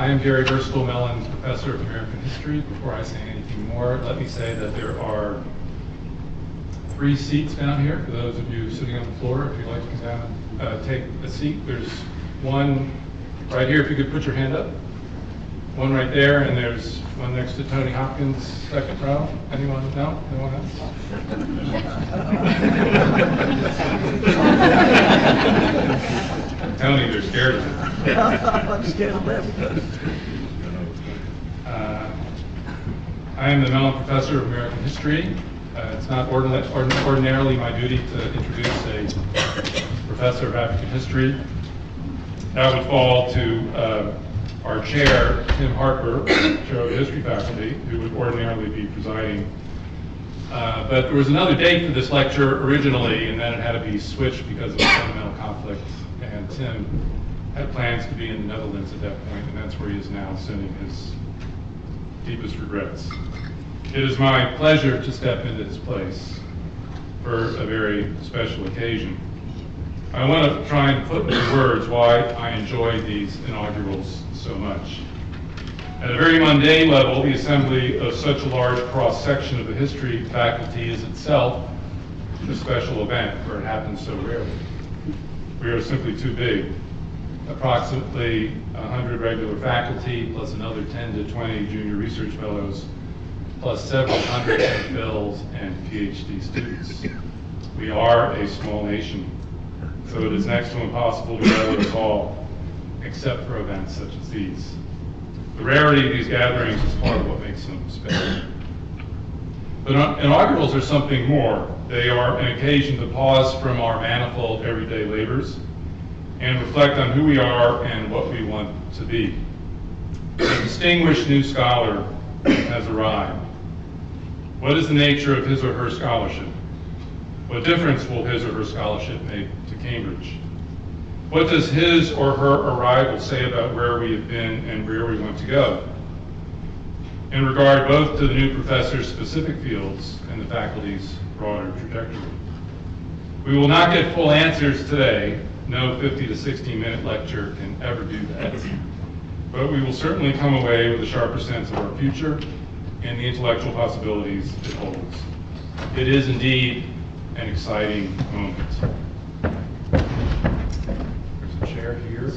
I am Gary Burstall-Mellon, Professor of American History. Before I say anything more, let me say that there are 3 seats down here for those of you sitting on the floor. If you'd like to come down and take a seat, there's one right here, if you could put your hand up. One right there, and there's one next to Tony Hopkins, second row. Anyone? No? No one else? Tony, they're scared of you. I'm scared of them. I am the Mellon Professor of American History. It's not ordinarily my duty to introduce a Professor of African History. That would fall to our chair, Tim Harper, Chair of the History Faculty, who would ordinarily be presiding. But there was another date for this lecture originally, and then it had to be switched because of a fundamental conflict. And Tim had plans to be in the Netherlands at that point, and that's where he is now, sending his deepest regrets. It is my pleasure to step into his place for a very special occasion. I want to try and put into words why I enjoy these inaugurals so much. At a very mundane level, the assembly of such a large cross-section of the history faculty is itself a special event, where it happens so rarely. We are simply too big. Approximately 100 regular faculty, plus another 10 to 20 junior research fellows, plus several hundred MPhils and PhD students. We are a small nation, so it is next to impossible to gather us all, except for events such as these. The rarity of these gatherings is part of what makes them special. But inaugurals are something more. They are an occasion to pause from our manifold everyday labors and reflect on who we are and what we want to be. A distinguished new scholar has arrived. What is the nature of his or her scholarship? What difference will his or her scholarship make to Cambridge? What does his or her arrival say about where we have been and where we want to go? In regard both to the new professor's specific fields and the faculty's broader trajectory. We will not get full answers today. No 50 to 60-minute lecture can ever do that. But we will certainly come away with a sharper sense of our future and the intellectual possibilities it holds. It is indeed an exciting moment. There's a chair here,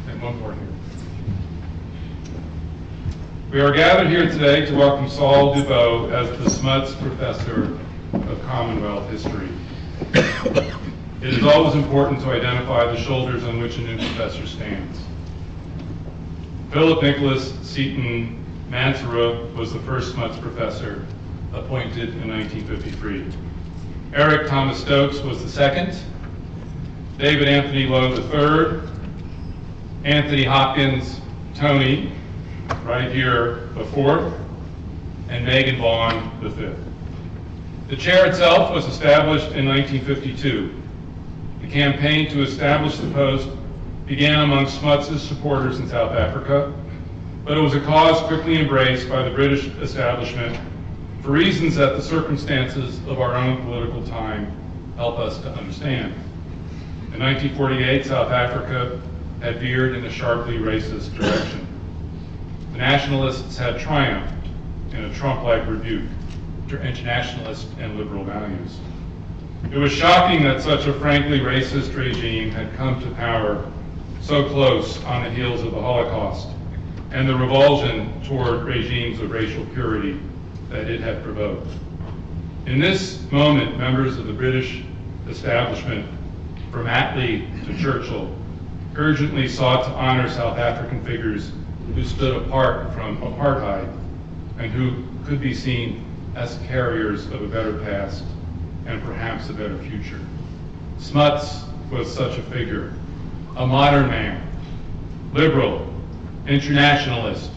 and one more here. We are gathered here today to welcome Saul Dubow as the Smuts Professor of Commonwealth History. It is always important to identify the shoulders on which a new professor stands. Philip Nicholas Seton Manserook was the first Smuts professor appointed in 1953. Eric Thomas Stokes was the second. David Anthony Lowe the third. Anthony Hopkins, Tony, right here, the fourth. And Megan Vaughn, the fifth. The chair itself was established in 1952. The campaign to establish the post began among Smuts' supporters in South Africa, but it was a cause quickly embraced by the British establishment for reasons that the circumstances of our own political time help us to understand. In 1948, South Africa had veered in a sharply racist direction. The nationalists had triumphed in a Trump-like rebuke to internationalist and liberal values. It was shocking that such a frankly racist regime had come to power so close on the heels of the Holocaust and the revulsion toward regimes of racial purity that it had provoked. In this moment, members of the British establishment, from Attlee to Churchill, urgently sought to honor South African figures who stood apart from apartheid and who could be seen as carriers of a better past and perhaps a better future. Smuts was such a figure, a modern man, liberal, internationalist,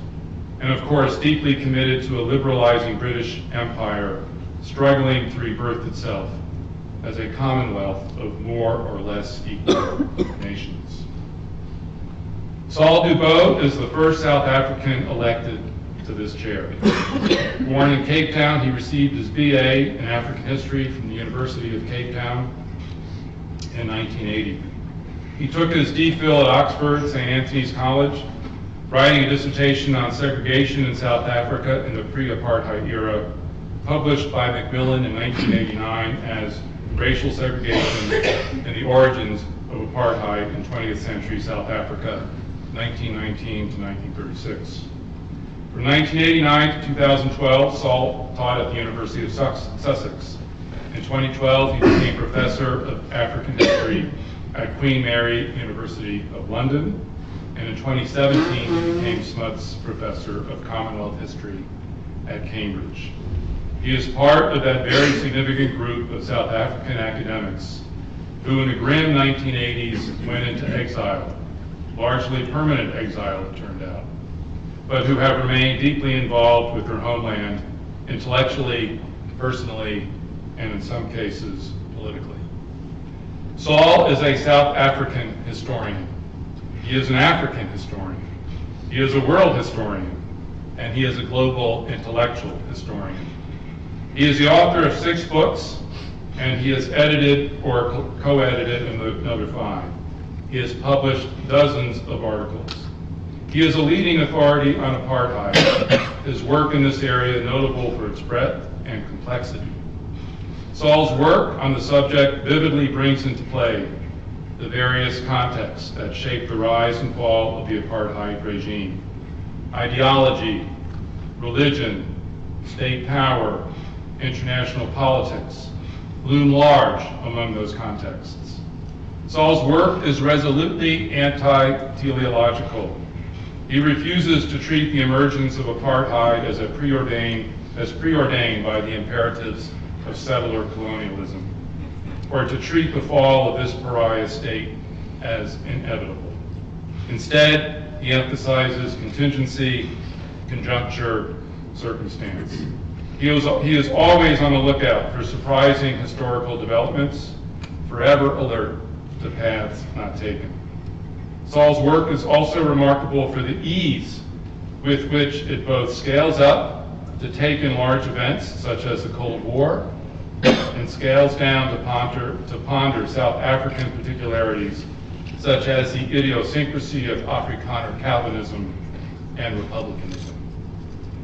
and of course deeply committed to a liberalizing British Empire struggling to rebirth itself as a commonwealth of more or less equal nations. Saul Dubow is the first South African elected to this chair. Born in Cape Town, he received his BA in African History from the University of Cape Town in 1980. He took his DPhil at Oxford St. Anthony's College writing a dissertation on segregation in South Africa in the pre-apartheid era, published by Macmillan in 1989 as Racial Segregation and the Origins of Apartheid in 20th Century South Africa, 1919 to 1936. From 1989 to 2012, Saul taught at the University of Sussex. In 2012, he became Professor of African History at Queen Mary University of London, and in 2017, he became Smuts Professor of Commonwealth History at Cambridge. He is part of that very significant group of South African academics who in the grim 1980s went into exile, largely permanent exile it turned out, but who have remained deeply involved with their homeland intellectually, personally, and in some cases, politically. Saul is a South African historian. He is an African historian. He is a world historian, and he is a global intellectual historian. He is the author of 6 books, and he has edited or co-edited another 5. He has published dozens of articles. He is a leading authority on apartheid. His work in this area is notable for its breadth and complexity. Saul's work on the subject vividly brings into play the various contexts that shape the rise and fall of the apartheid regime. Ideology, religion, state power, international politics loom large among those contexts. Saul's work is resolutely anti-teleological. He refuses to treat the emergence of apartheid as preordained by the imperatives of settler colonialism, or to treat the fall of this pariah state as inevitable. Instead, he emphasizes contingency, conjuncture, circumstance. He is always on the lookout for surprising historical developments, forever alert to paths not taken. Saul's work is also remarkable for the ease with which it both scales up to take in large events such as the Cold War and scales down to ponder South African particularities such as the idiosyncrasy of Afrikaner Calvinism and republicanism.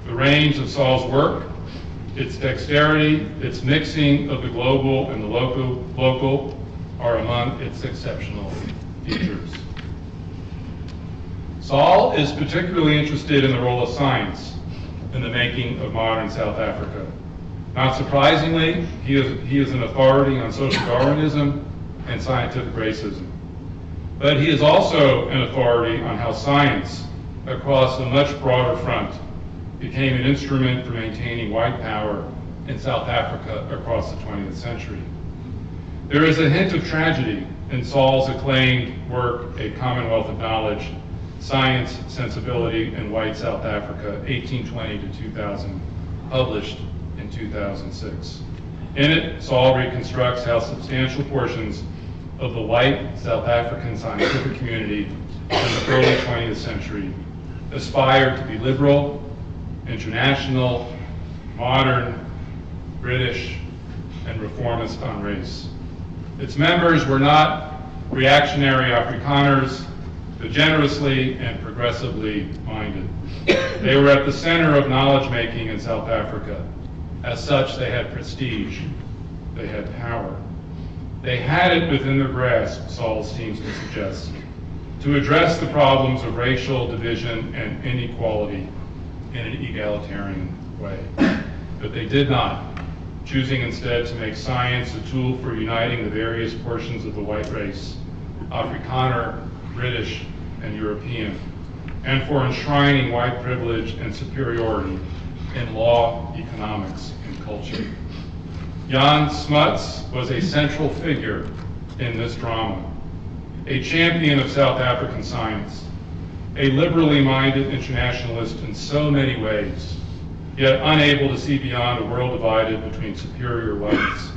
The range of Saul's work, its dexterity, its mixing of the global and the local are among its exceptional features. Saul is particularly interested in the role of science in the making of modern South Africa. Not surprisingly, he is an authority on social Darwinism and scientific racism. But he is also an authority on how science, across a much broader front, became an instrument for maintaining white power in South Africa across the 20th century. There is a hint of tragedy in Saul's acclaimed work, A Commonwealth of Knowledge, Science, Sensibility, and White South Africa, 1820 to 2000, published in 2006. In it, Saul reconstructs how substantial portions of the white South African scientific community in the early 20th century aspired to be liberal, international, modern, British, and reformist on race. Its members were not reactionary Afrikaners, but generously and progressively minded. They were at the center of knowledge-making in South Africa. As such, they had prestige. They had power. They had it within their grasp, Saul seems to suggest, to address the problems of racial division and inequality in an egalitarian way. But they did not, choosing instead to make science a tool for uniting the various portions of the white race, Afrikaner, British, and European, and for enshrining white privilege and superiority in law, economics, and culture. Jan Smuts was a central figure in this drama, a champion of South African science, a liberally minded internationalist in so many ways, yet unable to see beyond a world divided between superior whites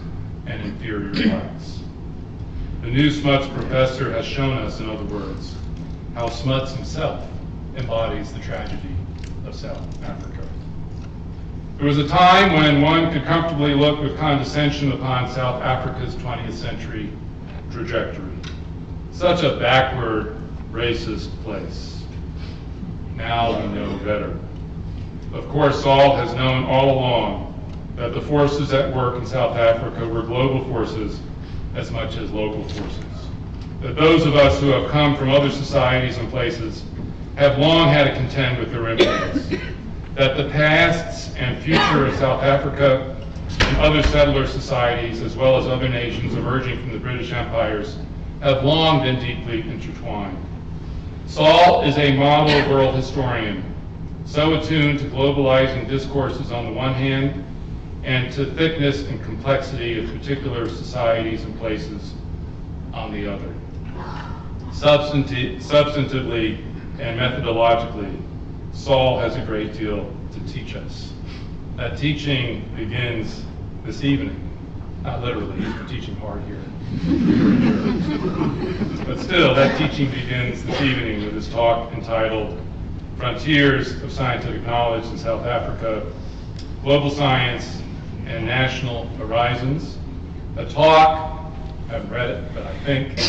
and inferior whites. The new Smuts professor has shown us, in other words, how Smuts himself embodies the tragedy of South Africa. There was a time when one could comfortably look with condescension upon South Africa's 20th century trajectory. Such a backward, racist place. Now we know better. Of course, Saul has known all along that the forces at work in South Africa were global forces as much as local forces. That those of us who have come from other societies and places have long had to contend with their influence. That the pasts and future of South Africa and other settler societies, as well as other nations emerging from the British empires, have long been deeply intertwined. Saul is a model world historian, so attuned to globalizing discourses on the one hand, and to thickness and complexity of particular societies and places on the other. Substantively and methodologically, Saul has a great deal to teach us. That teaching begins this evening. Not literally, he's teaching hard here. But still, that teaching begins this evening with his talk entitled Frontiers of Scientific Knowledge in South Africa, Global Science and National Horizons. A talk, I haven't read it, but I think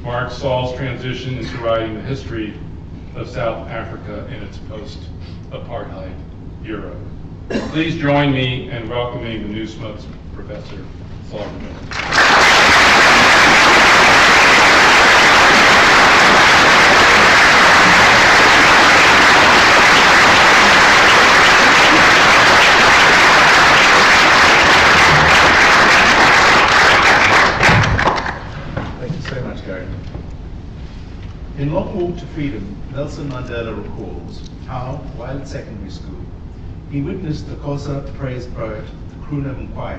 marks Saul's transition into writing the history of South Africa in its post-apartheid era. Please join me in welcoming the new Smuts Professor, Saul Dubow. In Long Walk to Freedom, Nelson Mandela recalls how, while at secondary school, he witnessed the Xhosa praise poet, the crooner Mqwai,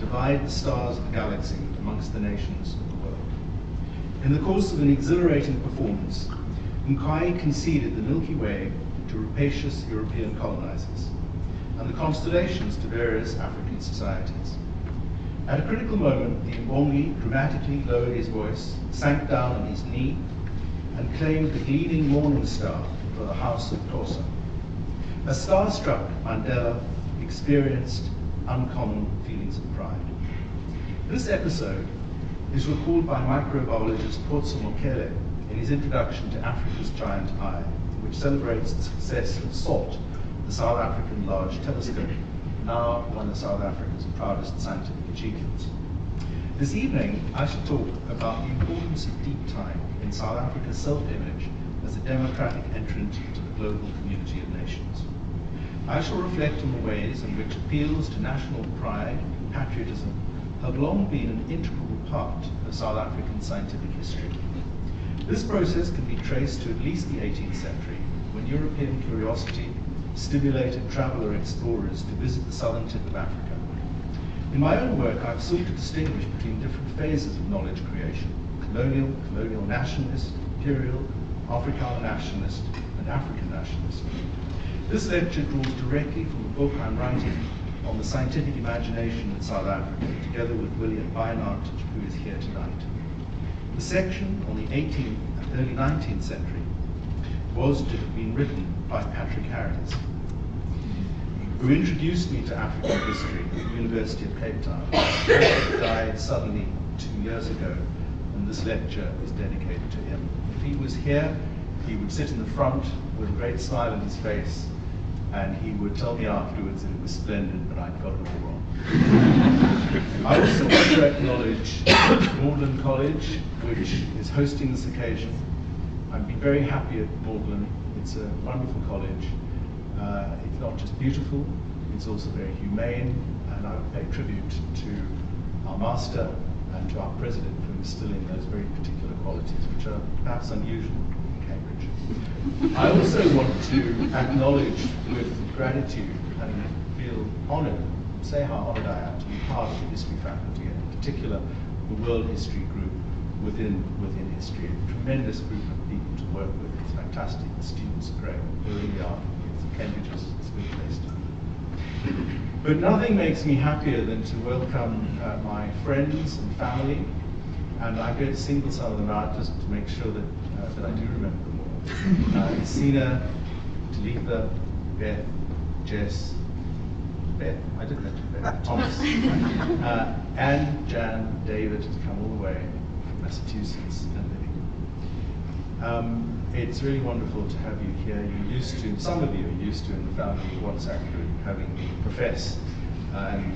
divide the stars of the galaxy amongst the nations of the world. In the course of an exhilarating performance, Mqwai conceded the Milky Way to rapacious European colonizers, and the constellations to various African societies. At a critical moment, the Mbongi dramatically lowered his voice, sank down on his knee, and claimed the gleaming morning star for the house of Xhosa. As starstruck, Mandela experienced uncommon feelings of pride. This episode is recalled by microbiologist Potso Mokele in his introduction to Africa's Giant Eye, which celebrates the success of SALT, the South African Large Telescope, now one of South Africa's proudest scientific achievements. This evening, I shall talk about the importance of deep time in South Africa's self-image as a democratic entrant to the global community of nations. I shall reflect on the ways in which appeals to national pride and patriotism have long been an integral part of South African scientific history. This process can be traced to at least the 18th century, when European curiosity stimulated traveler explorers to visit the southern tip of Africa. In my own work, I've sought to distinguish between different phases of knowledge creation: colonial nationalist, imperial, Afrikaner nationalist, and African nationalist. This lecture draws directly from the book I'm writing on the scientific imagination in South Africa, together with William Beinart, who is here tonight. The section on the 18th and early 19th century was to have been written by Patrick Harris, who introduced me to African history at the University of Cape Town. Patrick died suddenly 2 years ago, and this lecture is dedicated to him. If he was here, he would sit in the front with a great smile on his face, and he would tell me afterwards that it was splendid, but I'd got it all wrong. I also want to acknowledge Magdalene College, which is hosting this occasion. I've been very happy at Magdalene. It's a wonderful college. It's not just beautiful, it's also very humane, and I would pay tribute to our master and to our president for instilling those very particular qualities, which are perhaps unusual in Cambridge. I also want to acknowledge with gratitude and feel honored, say how honored I am to be part of the history faculty, and in particular the World History Group within history. A tremendous group of people to work with. It's fantastic. The students are great. They really are. Cambridge is a good place to be. But nothing makes me happier than to welcome my friends and family, and I'm going to single some of them out just to make sure that I do remember them all. Sina, Talitha, Beth, Jess, Beth, I did that, Beth, Thomas, Anne, Jan, David has come all the way from Massachusetts, and Libby. It's really wonderful to have you here. Some of you are used to in the family WhatsApp group having me profess and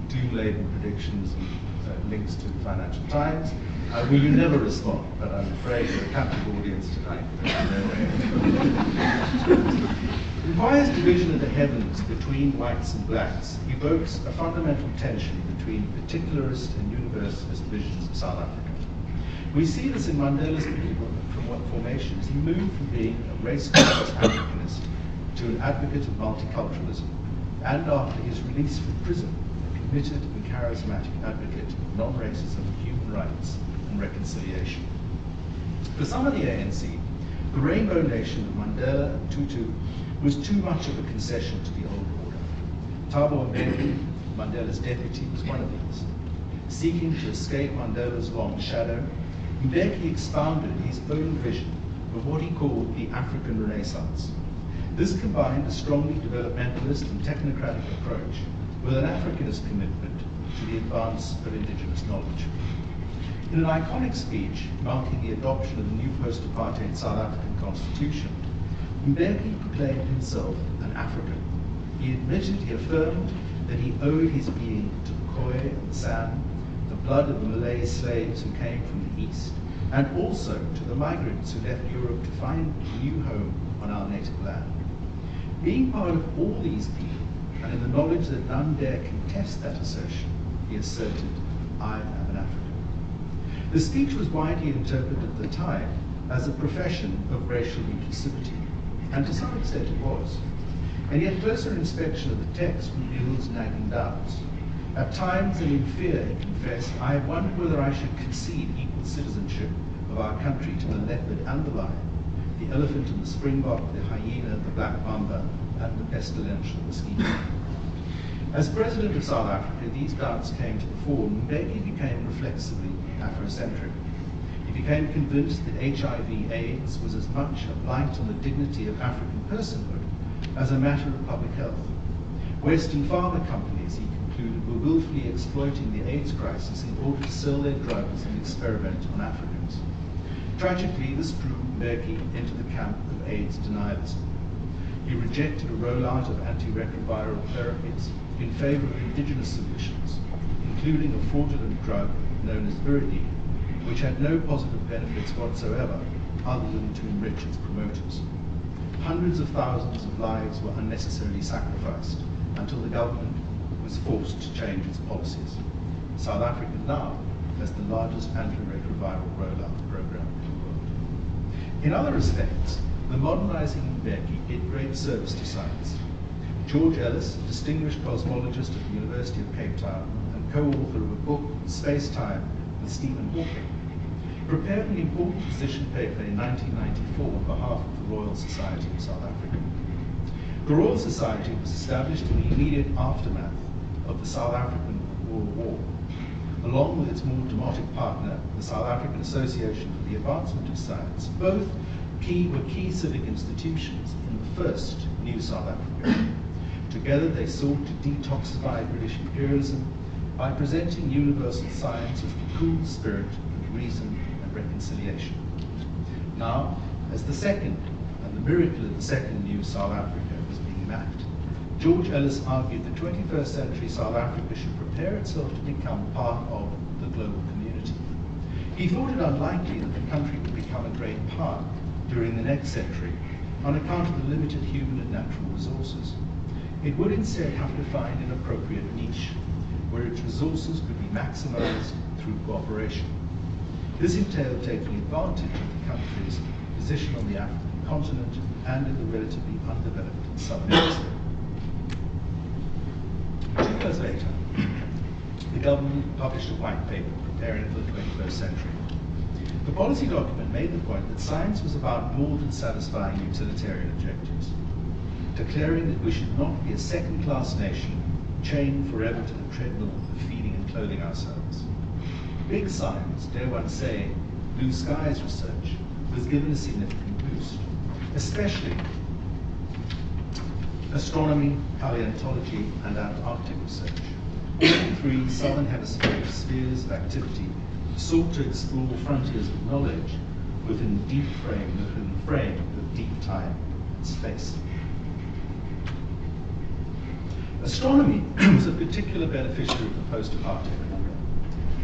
doom-laden predictions and links to the Financial Times. Well, you never respond, but I'm afraid you're a captive audience tonight. Mquaye's division of the heavens between whites and blacks evokes a fundamental tension between particularist and universalist visions of South Africa. We see this in Mandela's political formation as he moved from being a race-conscious Africanist to an advocate of multiculturalism, and after his release from prison, a committed and charismatic advocate of non-racism, human rights, and reconciliation. For some of the ANC, the Rainbow Nation of Mandela and Tutu was too much of a concession to the old order. Thabo Mbeki, Mandela's deputy, was one of these. Seeking to escape Mandela's long shadow, Mbeki expounded his own vision of what he called the African Renaissance. This combined a strongly developmentalist and technocratic approach with an Africanist commitment to the advance of indigenous knowledge. In an iconic speech marking the adoption of the new post-apartheid South African constitution, Mbeki proclaimed himself an African. He affirmed that he owed his being to the Khoi and the San, the blood of the Malay slaves who came from the east, and also to the migrants who left Europe to find a new home on our native land. Being part of all these people, and in the knowledge that none dare contest that assertion, he asserted, I am an African. The speech was widely interpreted at the time as a profession of racial inclusivity, and to some extent it was. And yet closer inspection of the text reveals nagging doubts. At times, and in fear, he confessed, I have wondered whether I should concede equal citizenship of our country to the leopard and the lion, the elephant and the springbok, the hyena, the black mamba, and the pestilential mosquito. As president of South Africa, these doubts came to the fore, and Mbeki became reflexively Afrocentric. He became convinced that HIV/AIDS was as much a blight on the dignity of African personhood as a matter of public health. Western pharma companies, he concluded, were willfully exploiting the AIDS crisis in order to sell their drugs and experiment on Africans. Tragically, this drew Mbeki into the camp of AIDS denialism. He rejected a rollout of antiretroviral therapies in favor of indigenous solutions, including a fraudulent drug known as viridine, which had no positive benefits whatsoever other than to enrich its promoters. Hundreds of thousands of lives were unnecessarily sacrificed until the government was forced to change its policies. South Africa now has the largest antiretroviral rollout program in the world. In other respects, the modernizing Mbeki did great service to science. George Ellis, a distinguished cosmologist at the University of Cape Town and co-author of a book, Space-Time with Stephen Hawking, prepared an important position paper in 1994 on behalf of the Royal Society of South Africa. The Royal Society was established in the immediate aftermath of the South African World War, along with its more demotic partner, the South African Association for the Advancement of Science. Both were key civic institutions in the first new South Africa. Together they sought to detoxify British imperialism by presenting universal science as the cool spirit of reason and reconciliation. Now, as the second, and the miracle of the second new South Africa was being mapped, George Ellis argued that 21st century South Africa should prepare itself to become part of the global community. He thought it unlikely that the country would become a great power during the next century on account of the limited human and natural resources. It would instead have to find an appropriate niche where its resources could be maximized through cooperation. This entailed taking advantage of the country's position on the African continent and in the relatively undeveloped Southern Hemisphere. 2 years later, the government published a white paper preparing for the 21st century. The policy document made the point that science was about more than satisfying utilitarian objectives, declaring that we should not be a second-class nation chained forever to the treadmill of feeding and clothing ourselves. Big science, dare one say, blue skies research, was given a significant boost, especially astronomy, paleontology, and Antarctic research. All 3 southern hemisphere spheres of activity sought to explore frontiers of knowledge within the frame of deep time and space. Astronomy was a particular beneficiary of the post-apartheid era.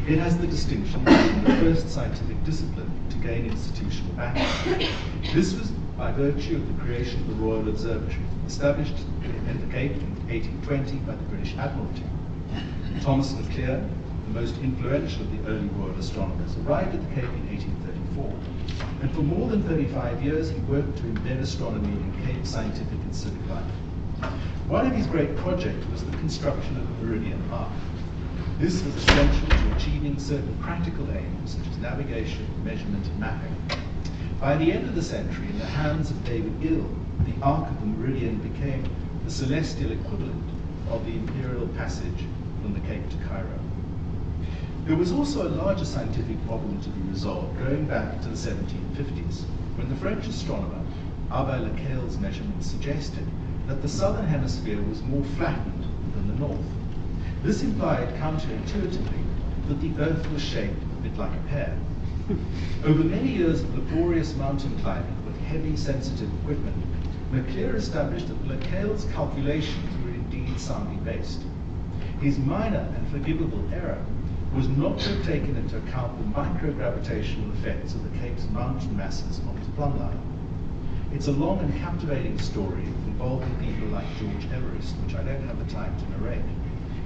It has the distinction of being the first scientific discipline to gain institutional backing. This was by virtue of the creation of the Royal Observatory, established in the Cape in 1820 by the British Admiralty. Thomas Leclerc, the most influential of the early royal astronomers, arrived at the Cape in 1834, and for more than 35 years he worked to embed astronomy in Cape scientific and civic life. One of his great projects was the construction of the Meridian Arc. This was essential to achieving certain practical aims such as navigation, measurement, and mapping. By the end of the century, in the hands of David Gill, the Arc of the Meridian became the celestial equivalent of the imperial passage from the Cape to Cairo. There was also a larger scientific problem to be resolved going back to the 1750s, when the French astronomer Abbe Leclerc's measurements suggested that the southern hemisphere was more flattened than the north. This implied counterintuitively that the Earth was shaped a bit like a pear. Over many years of laborious mountain climbing with heavy sensitive equipment, Leclerc established that Leclerc's calculations were indeed soundly based. His minor and forgivable error was not to have taken into account the microgravitational effects of the Cape's mountain masses on its plumb line. It's a long and captivating story involving people like George Everest, which I don't have the time to narrate.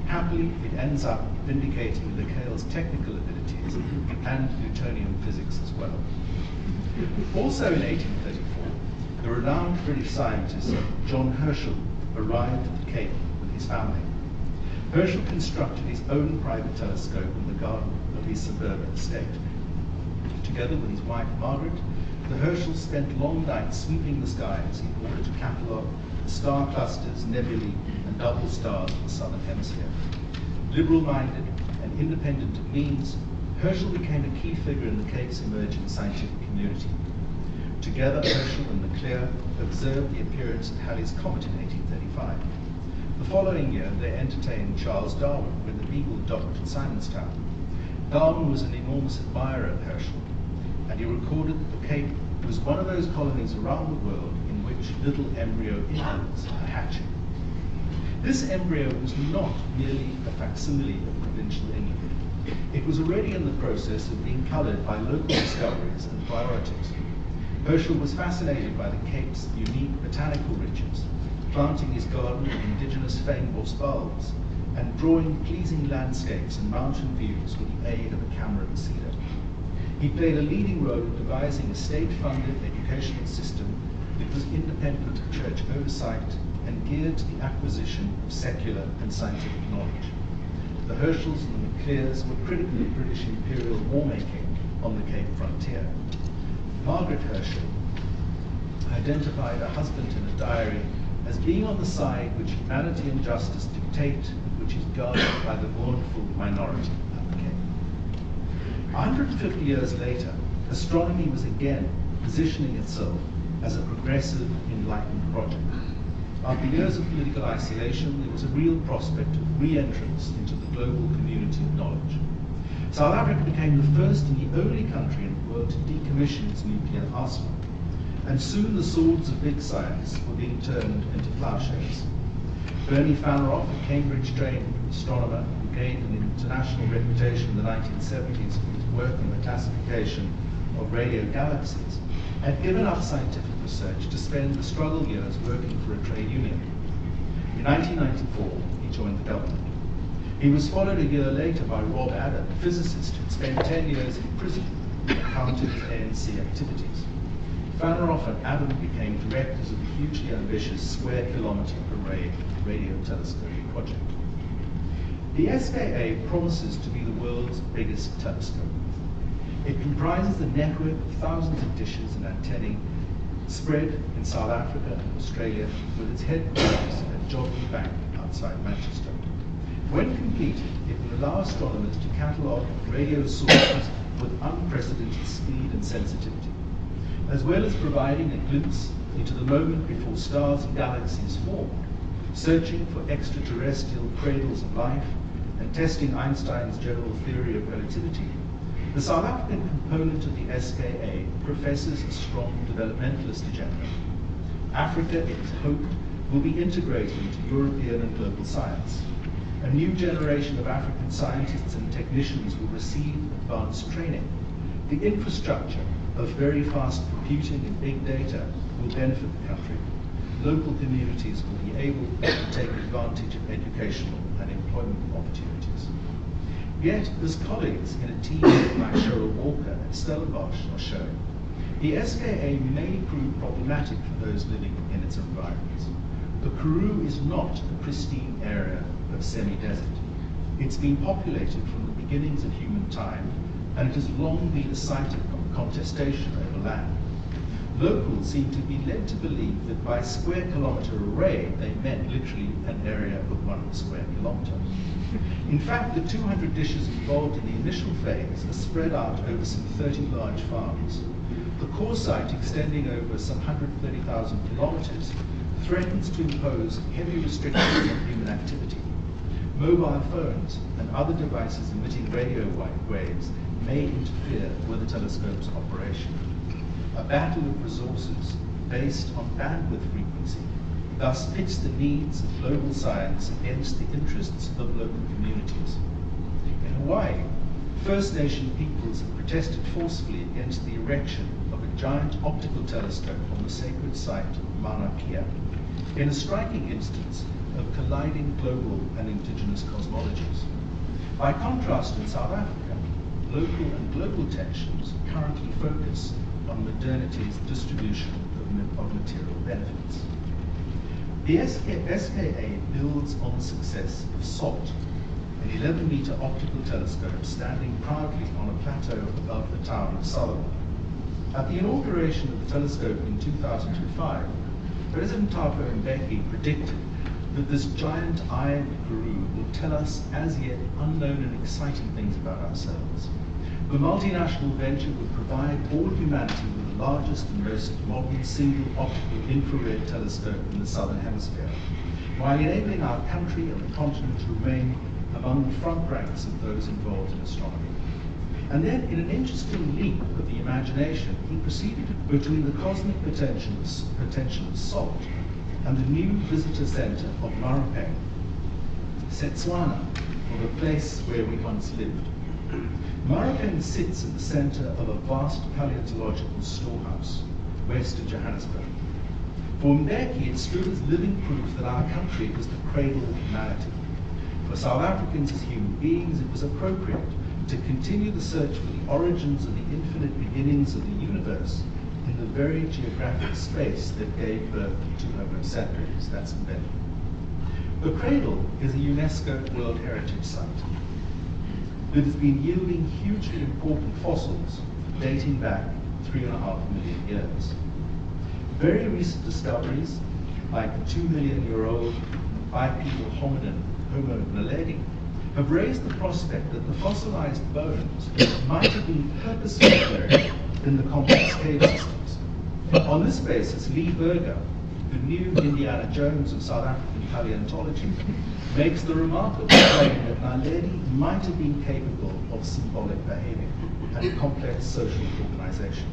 Happily, it ends up vindicating Leclerc's technical abilities and Newtonian physics as well. Also in 1834, the renowned British scientist John Herschel arrived at the Cape with his family. Herschel constructed his own private telescope in the garden of his suburban estate. Together with his wife Margaret, the Herschels spent long nights sweeping the skies in order to catalogue the star clusters, nebulae, and double stars of the southern hemisphere. Liberal-minded and independent of means, Herschel became a key figure in the Cape's emerging scientific community. Together, Herschel and Leclerc observed the appearance of Halley's Comet in 1835. The following year, they entertained Charles Darwin when the Beagle docked at Simonstown. Darwin was an enormous admirer of Herschel, and he recorded that the Cape was one of those colonies around the world in which little embryo Indians are hatching. This embryo was not merely a facsimile of provincial England. It was already in the process of being coloured by local discoveries and priorities. Herschel was fascinated by the Cape's unique botanical riches, planting his garden of indigenous feignboss bulbs, and drawing pleasing landscapes and mountain views with the aid of a camera and cedar. He played a leading role in devising a state-funded educational system that was independent of church oversight and geared to the acquisition of secular and scientific knowledge. The Herschels and the Leclercs were critical of British imperial war-making on the Cape frontier. Margaret Herschel identified her husband in a diary as being on the side which humanity and justice dictate, which is guarded by the mournful minority at the Cape. 150 years later, astronomy was again positioning itself as a progressive, enlightened project. After years of political isolation, there was a real prospect of re-entrance into the global community of knowledge. South Africa became the first and the only country in the world to decommission its nuclear arsenal, and soon the swords of big science were being turned into plowshares. Bernie Fanaroff, a Cambridge-trained astronomer who gained an international reputation in the 1970s for his work on the classification of radio galaxies, had given up scientific research to spend the struggle years working for a trade union. In 1994, he joined the government. He was followed a year later by Rob Adam, a physicist who had spent 10 years in prison on account of his ANC activities. Fanaroff and Adam became directors of the hugely ambitious Square Kilometre Array radio telescope project. The SKA promises to be the world's biggest telescope. It comprises the network of thousands of dishes and antennae spread in South Africa and Australia, with its headquarters at Jogging Bank outside Manchester. When completed, it will allow astronomers to catalogue radio sources with unprecedented speed and sensitivity, as well as providing a glimpse into the moment before stars and galaxies formed, searching for extraterrestrial cradles of life, and testing Einstein's general theory of relativity. The South African component of the SKA professes a strong developmentalist agenda. Africa, it is hoped, will be integrated into European and global science. A new generation of African scientists and technicians will receive advanced training. The infrastructure of very fast computing and big data will benefit the country. Local communities will be able to take advantage of educational and employment opportunities. Yet, as colleagues in a team like Cheryl Walker and Stella Bosch are showing, the SKA may prove problematic for those living in its environments. The Karoo is not a pristine area of semi-desert. It's been populated from the beginnings of human time, and it has long been a site of contestation over land. Locals seem to be led to believe that by square kilometre array, they meant literally an area of 1 square kilometre. In fact, the 200 dishes involved in the initial phase are spread out over some 30 large farms. The core site, extending over some 130,000 kilometres, threatens to impose heavy restrictions on human activity. Mobile phones and other devices emitting radio waves may interfere with the telescope's operation. A battle of resources based on bandwidth frequency thus pits the needs of global science against the interests of local communities. In Hawaii, First Nation peoples have protested forcefully against the erection of a giant optical telescope on the sacred site of Mauna Kea, in a striking instance of colliding global and indigenous cosmologies. By contrast, in South Africa, local and global tensions currently focus on modernity's distribution of material benefits. The SKA builds on the success of SALT, an 11-metre optical telescope standing proudly on a plateau above the town of Solomon. At the inauguration of the telescope in 2005, President Thabo Mbeki predicted that this giant iron Karoo will tell us as yet unknown and exciting things about ourselves. The multinational venture would provide all humanity with the largest and most modern single optical infrared telescope in the southern hemisphere, while enabling our country and the continent to remain among the front ranks of those involved in astronomy. And then, in an interesting leap of the imagination, he proceeded between the cosmic potential of SALT and the new visitor center of Marapeng, Setswana, or the place where we once lived. Marapeng sits at the center of a vast paleontological storehouse, west of Johannesburg. For Mbeki, it stood as living proof that our country was the cradle of humanity. For South Africans as human beings, it was appropriate to continue the search for the origins of the infinite beginnings of the universe in the very geographic space that gave birth to Homo sapiens, that's Mbeki. The cradle is a UNESCO World Heritage Site that has been yielding hugely important fossils dating back 3.5 million years. Very recent discoveries, like the 2-million-year-old bipedal hominin Homo naledi, have raised the prospect that the fossilized bones might have been purposely buried in the complex cave systems. On this basis, Lee Berger, the new Indiana Jones of South African paleontology, makes the remarkable claim that Naledi might have been capable of symbolic behavior and complex social organization.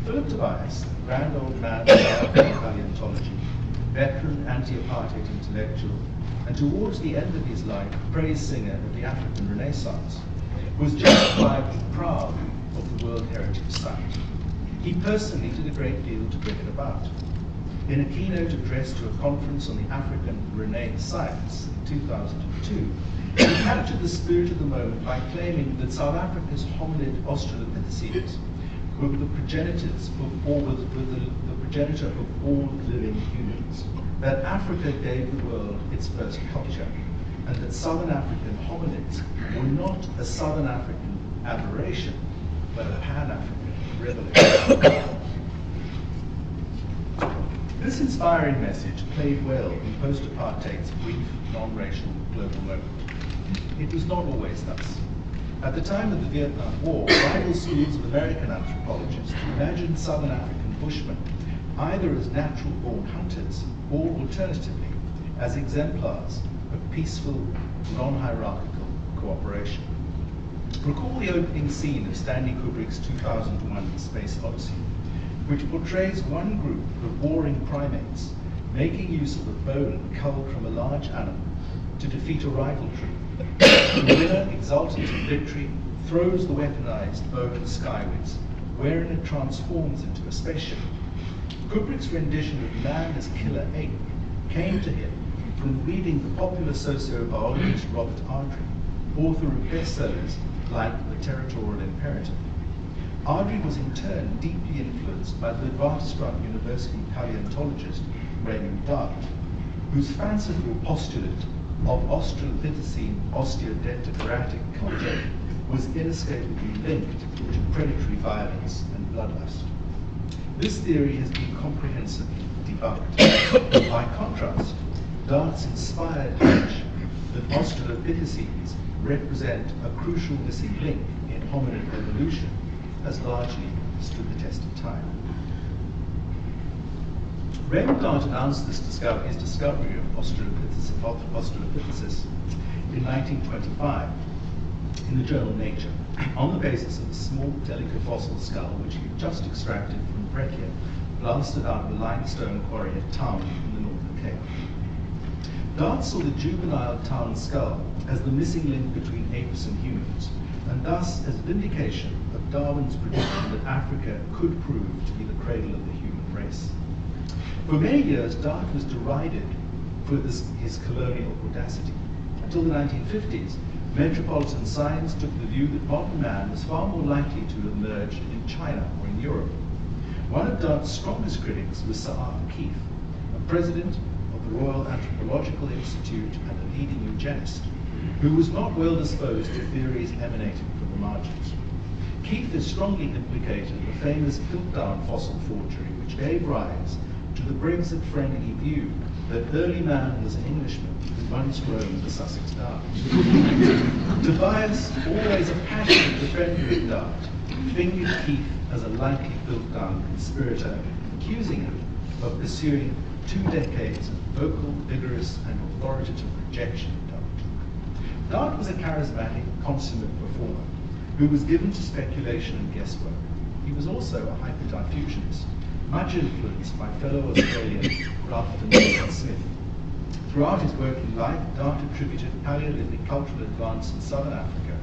Philip Tobias, grand old man of African paleontology, veteran anti-apartheid intellectual, and towards the end of his life, praise singer of the African Renaissance, was justifiably proud of the World Heritage Site. He personally did a great deal to bring it about. In a keynote address to a conference on the African Renaissance in 2002, he captured the spirit of the moment by claiming that South Africa's hominid Australopithecines were the progenitors of all, the progenitor of all living humans, that Africa gave the world its first culture, and that Southern African hominids were not a Southern African aberration, but a Pan-African revelation. This inspiring message played well in post-apartheid's brief, non-racial global moment. It was not always thus. At the time of the Vietnam War, rival schools of American anthropologists imagined Southern African Bushmen either as natural-born hunters or, alternatively, as exemplars of peaceful, non-hierarchical cooperation. Recall the opening scene of Stanley Kubrick's 2001 Space Odyssey, which portrays one group of warring primates making use of a bone culled from a large animal to defeat a rival troop. The winner, exultant in victory, throws the weaponized bone skywards, wherein it transforms into a spaceship. Kubrick's rendition of Man as Killer Ape came to him from reading the popular sociobiologist Robert Ardrey, author of bestsellers like The Territorial Imperative. Ardrey was in turn deeply influenced by the Witwatersrand University paleontologist Raymond Dart, whose fanciful postulate of Australopithecine osteodendrotic culture was inescapably linked to predatory violence and bloodlust. This theory has been comprehensively debunked. By contrast, Dart's inspired hunch that Australopithecines represent a crucial missing link in hominid evolution has largely stood the test of time. Raymond Dart announced his discovery of Australopithecus in 1925 in the journal Nature, on the basis of a small, delicate fossil skull which he had just extracted from breccia blasted out of a limestone quarry at Town in the Northern Cape. Dart saw the juvenile Town skull as the missing link between apes and humans, and thus as a vindication of Darwin's prediction that Africa could prove to be the cradle of the human race. For many years, Dart was derided for his colonial audacity. Until the 1950s, metropolitan science took the view that modern man was far more likely to have emerged in China or in Europe. One of Dart's strongest critics was Sir Arthur Keith, a president of the Royal Anthropological Institute and a leading eugenist, who was not well disposed to theories emanating from the margins. Keith has strongly implicated the famous Piltdown fossil forgery, which gave rise to the Brexit-friendly view that early man was an Englishman who once roamed the Sussex Downs. Tobias, always a passionate defender of Dart, fingered Keith as a likely Piltdown conspirator, accusing him of pursuing 2 decades of vocal, vigorous, and authoritative rejection of Dart. Dart was a charismatic, consummate performer who was given to speculation and guesswork. He was also a hyperdiffusionist, much influenced by fellow Australian Ralph and Smith. Throughout his working life, Dart attributed Paleolithic cultural advance in southern Africa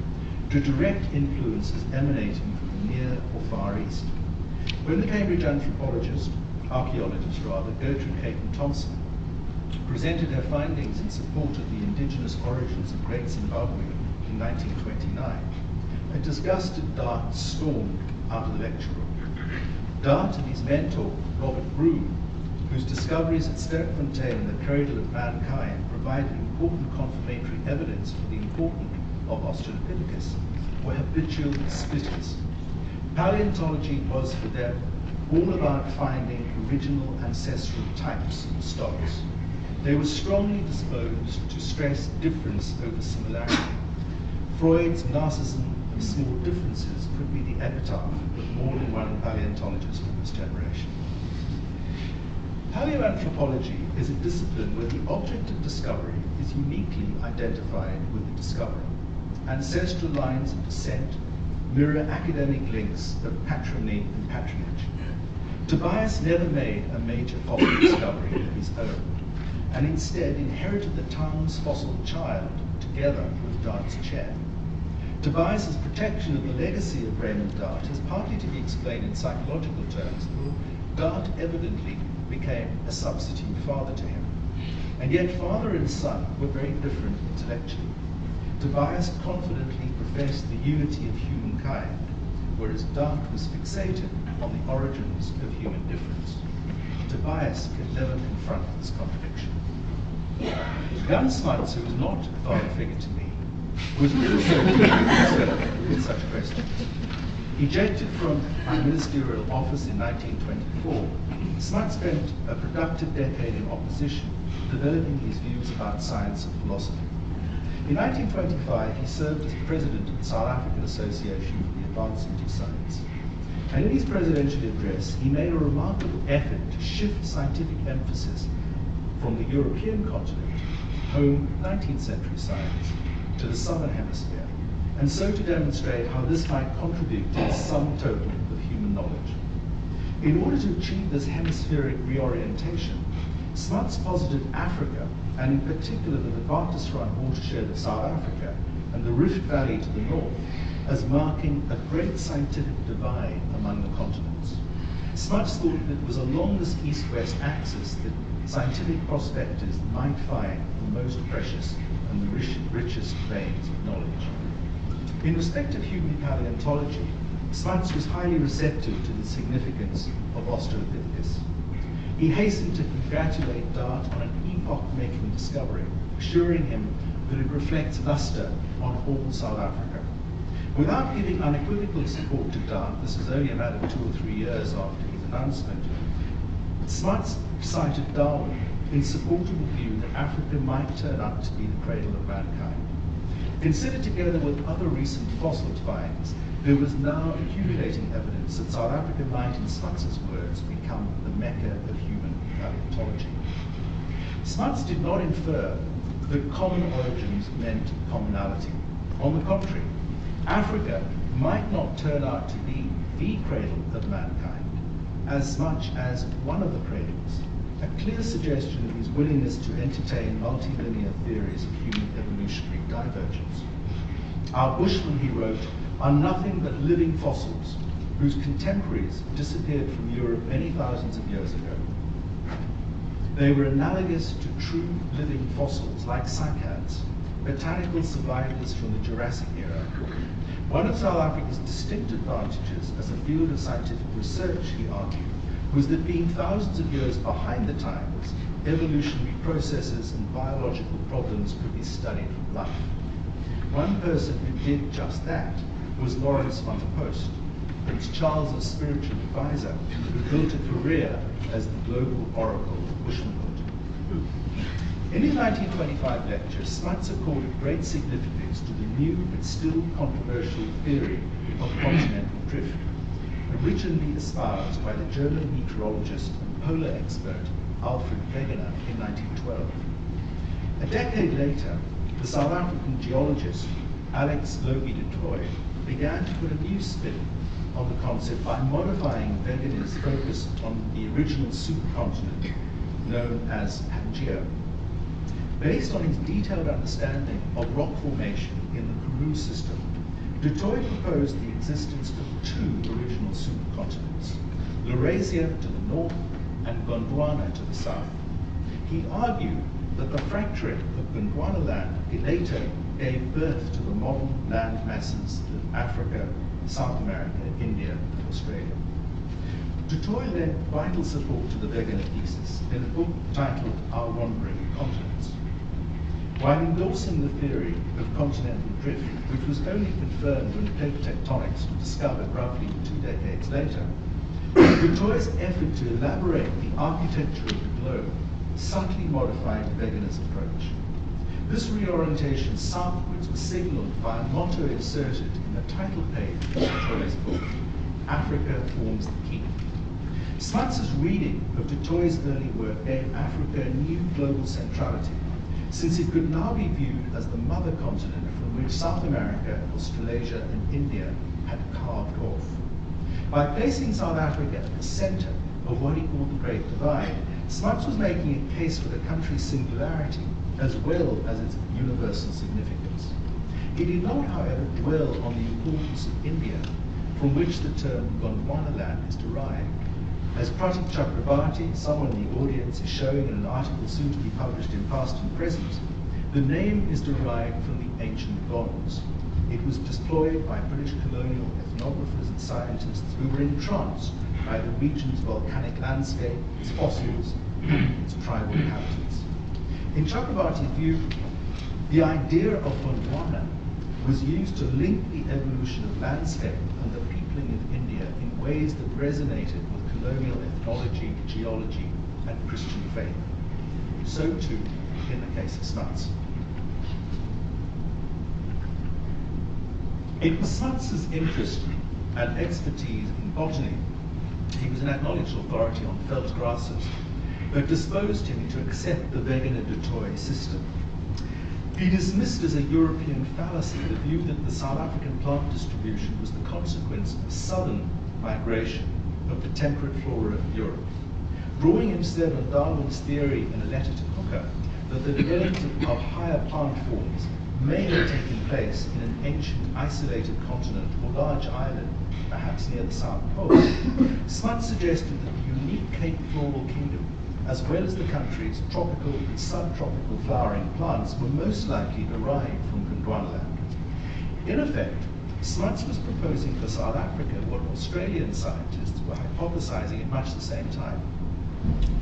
to direct influences emanating from the Near or Far East. When the Cambridge archaeologist, Gertrude Caton Thompson, presented her findings in support of the indigenous origins of Great Zimbabwe in 1929, a disgusted Dart stormed out of the lecture room. Dart and his mentor, Robert Broom, whose discoveries at Sterkfontein and the cradle of mankind provided important confirmatory evidence for the importance of Australopithecus, were habitual splitters. Paleontology was for them all about finding original ancestral types and stocks. They were strongly disposed to stress difference over similarity. Freud's narcissism of small differences could be the epitaph of more than one paleontologist of this generation. Paleoanthropology is a discipline where the object of discovery is uniquely identified with the discoverer. Ancestral lines of descent mirror academic links of patrimony and patronage. Tobias never made a major fossil discovery of his own, and instead inherited the town's fossil child together with Dart's chair. Tobias's protection of the legacy of Raymond Dart has partly to be explained in psychological terms, though Dart evidently became a substitute father to him. And yet father and son were very different intellectually. Tobias confidently professed the unity of humankind, whereas Dart was fixated on the origins of human difference. Tobias could never confront this contradiction. Young Smuts, who was not a father figure to me, was also concerned with such questions. Ejected from my ministerial office in 1924, Smuts spent a productive decade in opposition, developing his views about science and philosophy. In 1925, he served as president of the South African Association for the Advancement of Science. And in his presidential address, he made a remarkable effort to shift scientific emphasis from the European continent, home 19th century science, to the Southern Hemisphere, and so to demonstrate how this might contribute to the sum total of human knowledge. In order to achieve this hemispheric reorientation, Smuts posited Africa, and in particular the Witwatersrand watershed of South Africa and the Rift Valley to the north, as marking a great scientific divide among the continents. Smuts thought that it was along this east-west axis that scientific prospectors might find the most precious and the richest veins of knowledge. In respect of human paleontology, Smuts was highly receptive to the significance of Australopithecus. He hastened to congratulate Dart on an epoch-making discovery, assuring him that it reflects luster on all South Africa. Without giving unequivocal support to Dart, this is only a matter of 2 or 3 years after his announcement, Smuts cited Darwin in support of the view that Africa might turn out to be the cradle of mankind. Considered together with other recent fossil finds, there was now accumulating evidence that South Africa might, in Smuts's words, become the mecca of human paleontology. Smuts did not infer that common origins meant commonality. On the contrary, Africa might not turn out to be the cradle of mankind as much as one of the cradles, a clear suggestion of his willingness to entertain multilinear theories of human evolutionary divergence. Our Bushmen, he wrote, are nothing but living fossils whose contemporaries disappeared from Europe many thousands of years ago. They were analogous to true living fossils like cycads, botanical survivors from the Jurassic era. One of South Africa's distinct advantages as a field of scientific research, he argued, was that being thousands of years behind the times, evolutionary processes and biological problems could be studied from life. One person who did just that was Lawrence van der Post, Prince Charles's spiritual advisor, who built a career as the global oracle of Bushmanhood. In his 1925 lecture, Smuts accorded great significance to the new but still controversial theory of continental drift, originally espoused by the German meteorologist and polar expert Alfred Wegener in 1912. A decade later, the South African geologist Alex Logie de Toy began to put a new spin on the concept by modifying Wegener's focus on the original supercontinent known as Pangaea. Based on his detailed understanding of rock formation in the Karoo system, de Toy proposed the existence of 2 original supercontinents, Laurasia to the north and Gondwana to the south. He argued that the fracturing of Gondwanaland later gave birth to the modern land masses of Africa, South America, India, and Australia. De Toy lent vital support to the Wegener thesis in a book titled Our Wandering Continents. While endorsing the theory of continental drift, which was only confirmed when plate tectonics were discovered roughly 2 decades later, de Toy's effort to elaborate the architecture of the globe subtly modified Wegener's approach. This reorientation southwards was signaled by a motto inserted in the title page of de Toy's book, Africa Forms the Key. Smuts's reading of de Toy's early work gave Africa a new global centrality, since it could now be viewed as the mother continent from which South America, Australasia, and India had carved off. By placing South Africa at the center of what he called the Great Divide, Smuts was making a case for the country's singularity as well as its universal significance. He did not, however, dwell on the importance of India, from which the term Gondwanaland is derived. As Pratik Chakrabarti, someone in the audience, is showing in an article soon to be published in Past and Present, the name is derived from the ancient Gonds. It was deployed by British colonial ethnographers and scientists who were entranced by the region's volcanic landscape, its fossils, and its tribal inhabitants. In Chakrabarti's view, the idea of Gondwana was used to link the evolution of landscape and the peopling of India in ways that resonated with colonial ethnology, geology, and Christian faith. So too in the case of Smuts. It was Smuts's interest and expertise in botany. He was an acknowledged authority on felt grasses, but disposed him to accept the Wegener de Toy system. He dismissed as a European fallacy the view that the South African plant distribution was the consequence of southern migration of the temperate flora of Europe, drawing instead on Darwin's theory in a letter to Hooker that the development of higher plant forms may have taken place in an ancient isolated continent or large island, perhaps near the South Pole. Smuts suggested that the unique Cape floral kingdom, as well as the country's tropical and subtropical flowering plants, were most likely derived from Gondwanaland. In effect, Smuts was proposing for South Africa what Australian scientists were hypothesizing at much the same time: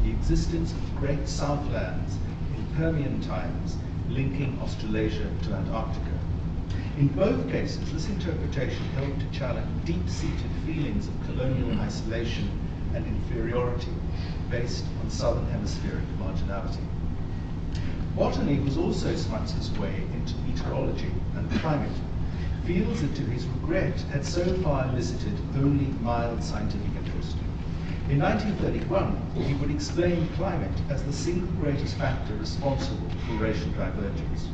the existence of great southlands in Permian times linking Australasia to Antarctica. In both cases, this interpretation helped to challenge deep-seated feelings of colonial isolation and inferiority based on southern hemispheric marginality. Botany was also Smuts's way into meteorology and climate, fields that, to his regret, had so far elicited only mild scientific interest. In 1931, he would explain climate as the single greatest factor responsible for racial divergence.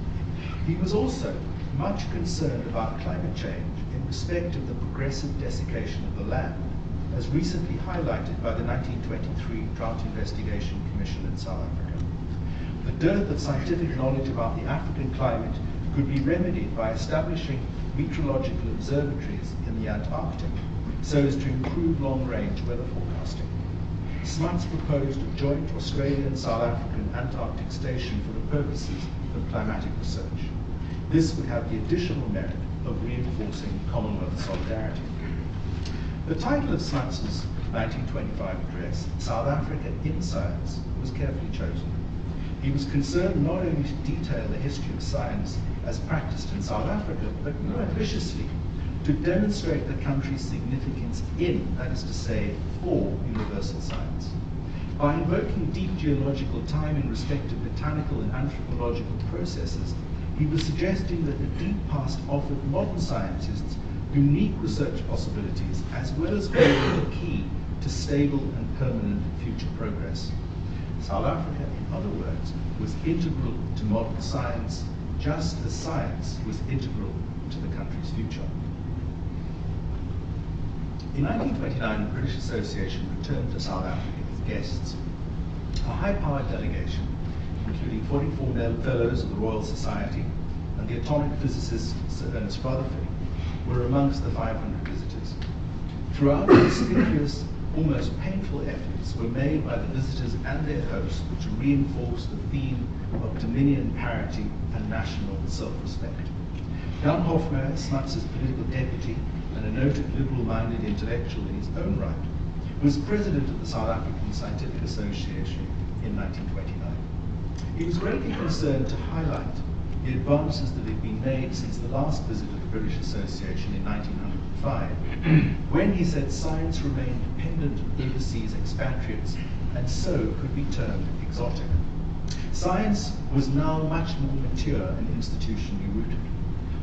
He was also much concerned about climate change in respect of the progressive desiccation of the land, as recently highlighted by the 1923 Drought Investigation Commission in South Africa. The dearth of scientific knowledge about the African climate could be remedied by establishing meteorological observatories in the Antarctic so as to improve long-range weather forecasting. Smuts proposed a joint Australian-South African Antarctic station for the purposes of climatic research. This would have the additional merit of reinforcing Commonwealth solidarity. The title of Smuts's 1925 address, South Africa in Science, was carefully chosen. He was concerned not only to detail the history of science as practiced in South Africa, but more ambitiously to demonstrate the country's significance in, that is to say, for universal science. By invoking deep geological time in respect of botanical and anthropological processes, he was suggesting that the deep past offered modern scientists unique research possibilities, as well as holding the key to stable and permanent future progress. South Africa, in other words, was integral to modern science, just as science was integral to the country's future. In 1929, the British Association returned to South Africa as guests. A high-powered delegation, including 44 fellows of the Royal Society and the atomic physicist Sir Ernest Rutherford, were amongst the 500 visitors. Throughout, conspicuous, almost painful efforts were made by the visitors and their hosts to reinforce the theme of dominion, parity, and national self-respect. Jan Hofmeyr, Smuts's political deputy and a noted liberal-minded intellectual in his own right, was president of the South African Scientific Association in 1929. He was greatly concerned to highlight the advances that had been made since the last visit of the British Association in 1905, when he said science remained dependent on overseas expatriates and so could be termed exotic. Science was now much more mature and institutionally rooted.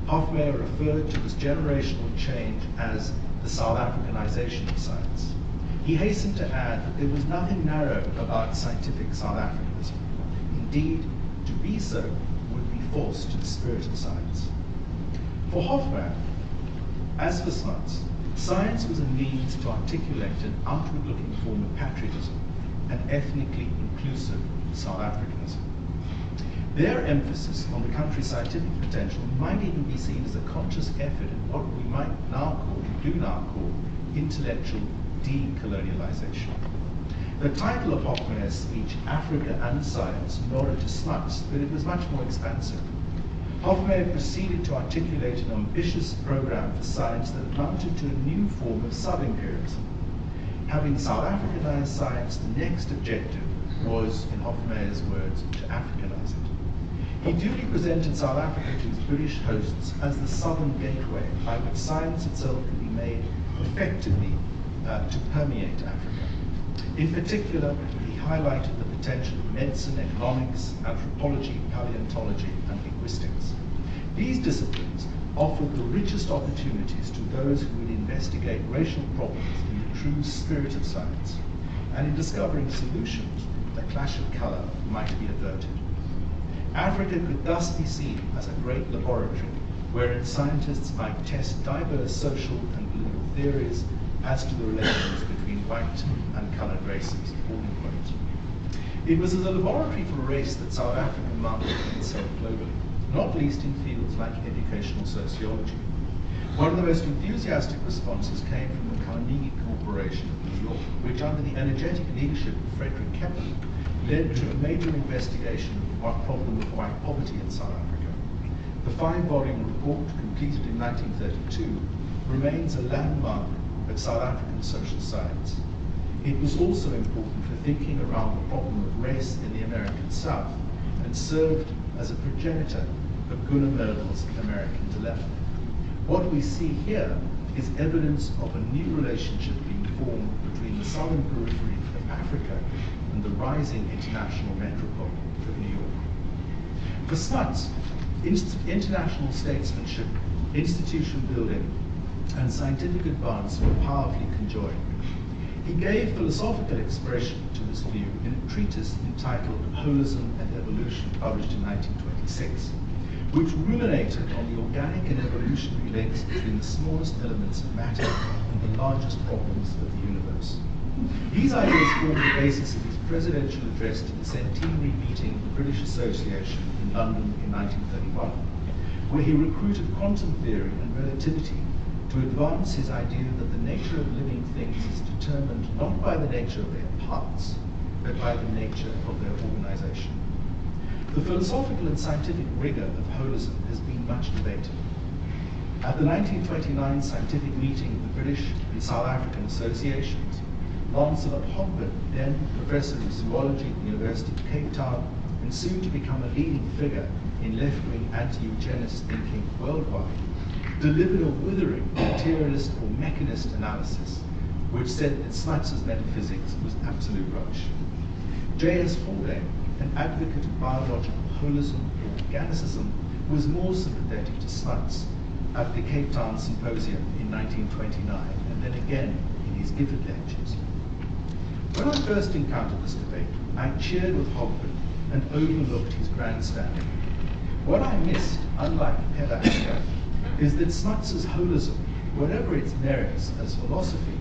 Hofmeyr referred to this generational change as the South Africanization of science. He hastened to add that there was nothing narrow about scientific South Africanism. Indeed, to be so would be false to the spirit of science. For Hofmeyr, as for Smuts, science was a means to articulate an outward-looking form of patriotism, an ethnically inclusive South Africanism. Their emphasis on the country's scientific potential might even be seen as a conscious effort in what we might now call, do now call, intellectual decolonialization. The title of Hofmeyr's speech, Africa and Science, nodded to Smuts, but it was much more expansive. Hofmeyr proceeded to articulate an ambitious program for science that amounted to a new form of sub-imperialism. Having South Africanized science, the next objective was, in Hofmeyr's words, to Africanize it. He duly presented South Africa to his British hosts as the southern gateway by which science itself could be made effectively to permeate Africa. In particular, he highlighted the potential of medicine, economics, anthropology, paleontology, and linguistics. These disciplines offered the richest opportunities to those who would investigate racial problems in the true spirit of science, and in discovering solutions, the clash of color might be averted. Africa could thus be seen as a great laboratory wherein scientists might test diverse social and political theories as to the relations between white and colored races, quote unquote. It was as a laboratory for race that South Africa marketed itself globally, not least in fields like educational sociology. One of the most enthusiastic responses came from the Carnegie Corporation of New York, which under the energetic leadership of Frederick Kepler led to a major investigation of the problem of white poverty in South Africa. The 5-volume report, completed in 1932, remains a landmark of South African social science. It was also important for thinking around the problem of race in the American South and served as a progenitor of Gunnar Merkel's American Dilemma. What we see here is evidence of a new relationship being formed between the southern periphery of Africa and the rising international metropole of New York. For Smuts, international statesmanship, institution building, and scientific advance were powerfully conjoined. He gave philosophical expression to this view in a treatise entitled Holism and Evolution, published in 1926, which ruminated on the organic and evolutionary links between the smallest elements of matter and the largest problems of the universe. These ideas formed the basis of his presidential address to the centenary meeting of the British Association in London in 1931, where he recruited quantum theory and relativity to advance his idea that the nature of living things is determined not by the nature of their parts, but by the nature of their organization. The philosophical and scientific rigor of holism has been much debated. At the 1929 scientific meeting of the British and South African Associations, Lancelot Hogben, then professor of zoology at the University of Cape Town and soon to become a leading figure in left-wing anti-eugenist thinking worldwide, delivered a withering materialist or mechanist analysis which said that Smuts's metaphysics was absolute rubbish. J.S. Haldane, an advocate of biological holism or organicism, was more sympathetic to Smuts at the Cape Town Symposium in 1929 and then again in his Gifford lectures. When I first encountered this debate, I cheered with Hogben and overlooked his grandstanding. What I missed, unlike Pella Acker, is that Smuts's holism, whatever its merits as philosophy,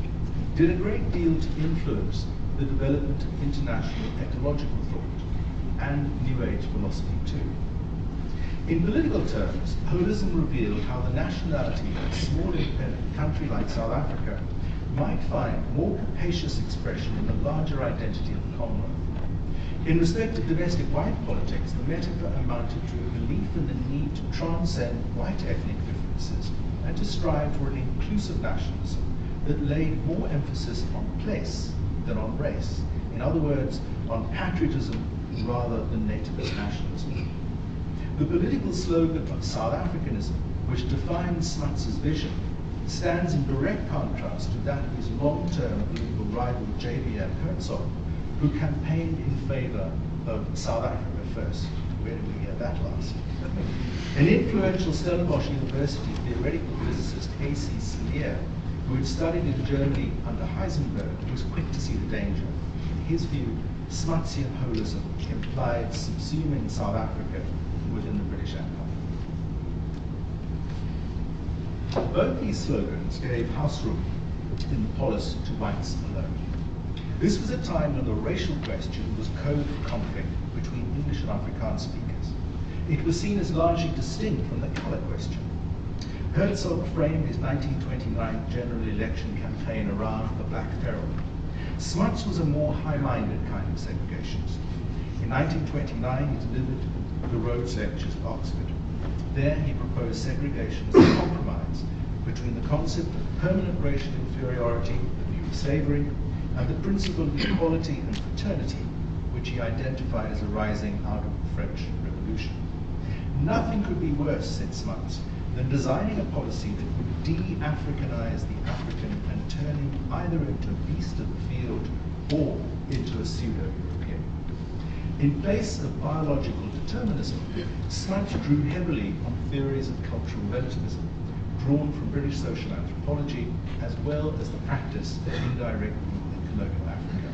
did a great deal to influence the development of international ecological thought and New Age philosophy too. In political terms, holism revealed how the nationality of a small independent country like South Africa might find more capacious expression in the larger identity of the Commonwealth. In respect of domestic white politics, the metaphor amounted to a belief in the need to transcend white ethnic differences and to strive for an inclusive nationalism that laid more emphasis on place than on race. In other words, on patriotism rather than nativist nationalism. The political slogan of South Africanism, which defines Smuts's vision, stands in direct contrast to that of his long-term political rival J.B.M. Hertzog, who campaigned in favor of South Africa first. Where did we hear that last? An influential Stellenbosch University theoretical physicist, A.C. Silier, who had studied in Germany under Heisenberg, was quick to see the danger. In his view, Smutsian holism implied subsuming South Africa within the British Empire. Both these slogans gave house room in the polis to whites alone. This was a time when the racial question was code for conflict between English and Afrikaans speakers. It was seen as largely distinct from the color question. Hertzog framed his 1929 general election campaign around the Black Peril. Smuts was a more high-minded kind of segregationist. In 1929, he delivered the Rhodes Lectures at Oxford. There, he proposed segregation as a compromise between the concept of permanent racial inferiority, the view of slavery, and the principle of equality and fraternity, which he identified as arising out of the French Revolution. Nothing could be worse, said Smuts, than designing a policy that would de-Africanize the African and turn him either into a beast of the field or into a pseudo-European. In place of biological determinism, Smuts drew heavily on theories of cultural relativism, drawn from British social anthropology, as well as the practice of indirect rule in colonial Africa.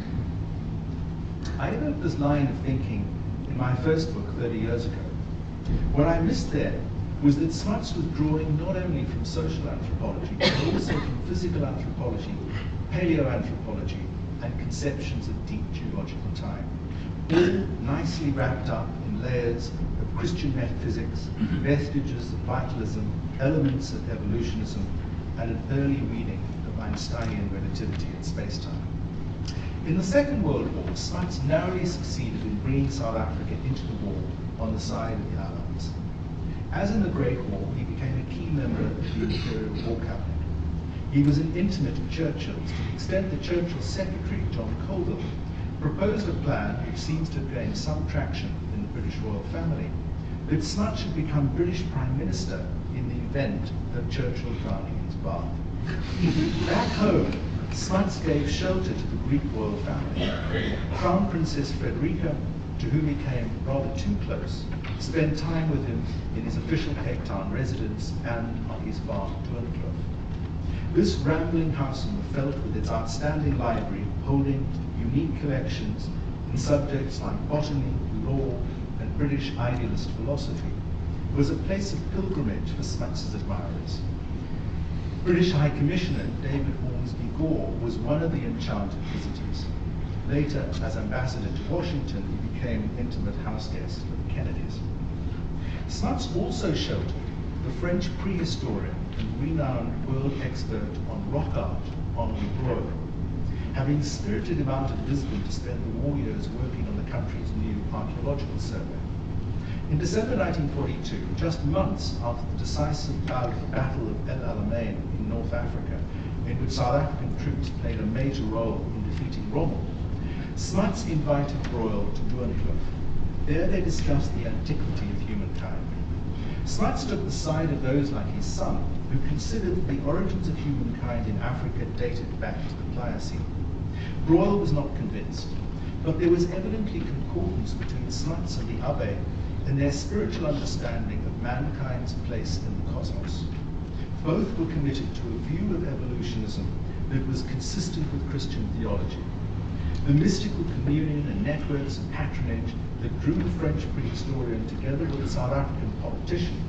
I developed this line of thinking in my first book 30 years ago, What I missed there was that Smuts was drawing not only from social anthropology, but also from physical anthropology, paleoanthropology, and conceptions of deep geological time, all nicely wrapped up in layers of Christian metaphysics, vestiges of vitalism, elements of evolutionism, and an early reading of Einsteinian relativity in space-time. In the Second World War, Smuts narrowly succeeded in bringing South Africa into the war on the side of the Allies. As in the Great War, he became a key member of the Imperial War Cabinet. He was an intimate of Churchill's to the extent that Churchill's secretary, John Colville, proposed a plan which seems to have gained some traction in the British royal family, that Smuts should become British Prime Minister in the event of Churchill drowning in his bath. Back home, Smuts gave shelter to the Greek royal family. Crown Princess Frederica, to whom he came rather too close, spent time with him in his official Cape Town residence and on his farm Dubow. This rambling house on the veld, with its outstanding library holding unique collections in subjects like botany, law, and British idealist philosophy, was a place of pilgrimage for Smuts's admirers. British High Commissioner David Ormsby Gore was one of the enchanted visitors. Later, as ambassador to Washington, he became intimate house guest of the Kennedys. Smuts also sheltered the French prehistorian and renowned world expert on rock art, Henri Dubow, having spirited him out of Lisbon to spend the war years working on the country's new archaeological survey. In December 1942, just months after the decisive Battle of El Alamein in North Africa, in which South African troops played a major role in defeating Rommel, Smuts invited Broyle to Dubow. There they discussed the antiquity of humankind. Smuts took the side of those like his son, who considered that the origins of humankind in Africa dated back to the Pliocene. Broyle was not convinced, but there was evidently concordance between Smuts and the Abbe in their spiritual understanding of mankind's place in the cosmos. Both were committed to a view of evolutionism that was consistent with Christian theology. The mystical communion and networks of patronage that drew the French prehistorian together with a South African politician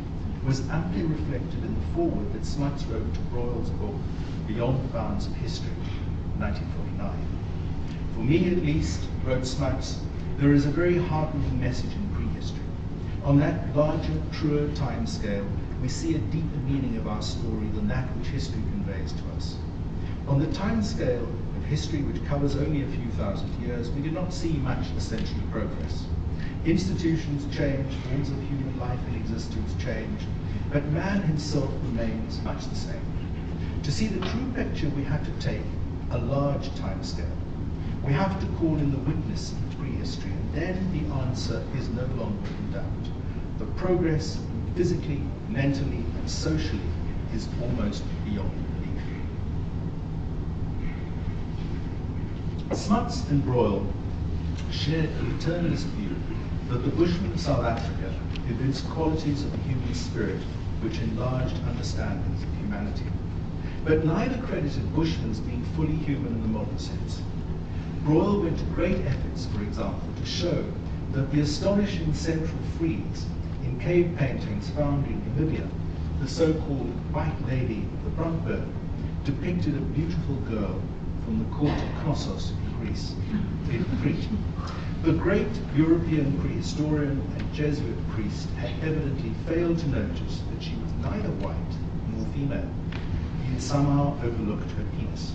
was amply reflected in the foreword that Smuts wrote to Broyle's book, Beyond the Bounds of History, 1949. For me at least, wrote Smuts, there is a very heartening message in prehistory. On that larger, truer time scale, we see a deeper meaning of our story than that which history conveys to us. On the time scale of history, which covers only a few thousand years, we do not see much essential progress. Institutions change, forms of human life and existence change, but man himself remains much the same. To see the true picture, we have to take a large time scale. We have to call in the witness of prehistory, and then the answer is no longer in doubt. The progress, physically, mentally, and socially, is almost beyond belief. Smuts and Broyle shared the eternalist view that the Bushmen of South Africa evinced qualities of the human spirit which enlarged understandings of humanity. But neither credited Bushmen as being fully human in the modern sense. Broyle went to great efforts, for example, to show that the astonishing central frieze in cave paintings found in Namibia, the so-called White Lady of the Bruntberg, depicted a beautiful girl from the court of Knossos in Crete. The great European prehistorian and Jesuit priest had evidently failed to notice that she was neither white nor female. He had somehow overlooked her penis.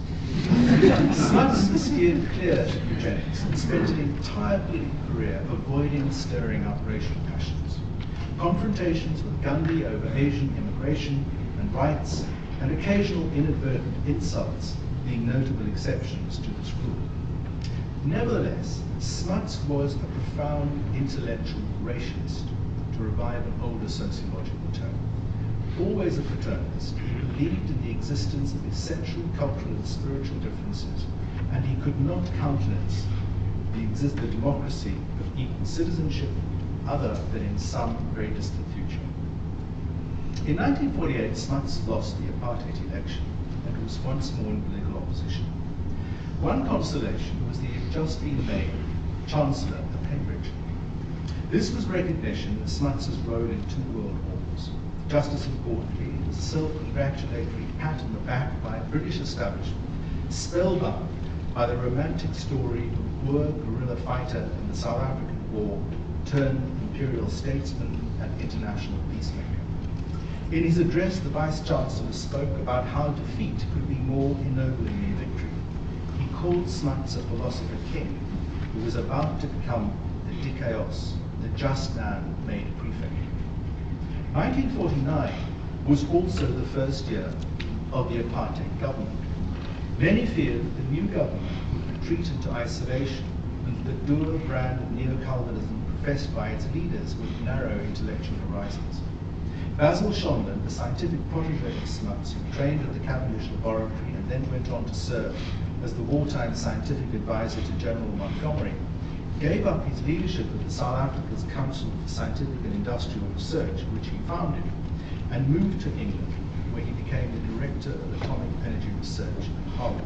Smuts steered clear of eugenics and spent an entire political career avoiding stirring up racial passions. Confrontations with Gandhi over Asian immigration and rights, and occasional inadvertent insults being notable exceptions to this rule. Nevertheless, Smuts was a profound intellectual racialist, to revive an older sociological term. Always a fraternalist, he believed in the existence of essential cultural and spiritual differences, and he could not countenance the democracy of equal citizenship other than in some very distant future. In 1948, Smuts lost the apartheid election and was once more in political opposition. One consolation was that he had just been made Chancellor of Cambridge. This was recognition of Smuts' role in 2 world wars. Just as importantly, it was a self-congratulatory pat on the back by a British establishment, spellbound by the romantic story of a Boer guerrilla fighter in the South African War turned imperial statesman and international peacemaker. In his address, the Vice-Chancellor spoke about how defeat could be more ennobling than victory. He called Smuts a philosopher king who was about to become the dikaios, the just man made prefect. 1949 was also the first year of the apartheid government. Many feared that the new government would retreat into isolation and that the Dubow brand of neo-Calvinism professed by its leaders would narrow intellectual horizons. Basil Schonland, the scientific protege of Smuts, who trained at the Cavendish Laboratory and then went on to serve as the wartime scientific advisor to General Montgomery, gave up his leadership of the South Africa's Council for Scientific and Industrial Research, which he founded, and moved to England, where he became the Director of Atomic Energy Research in Holland.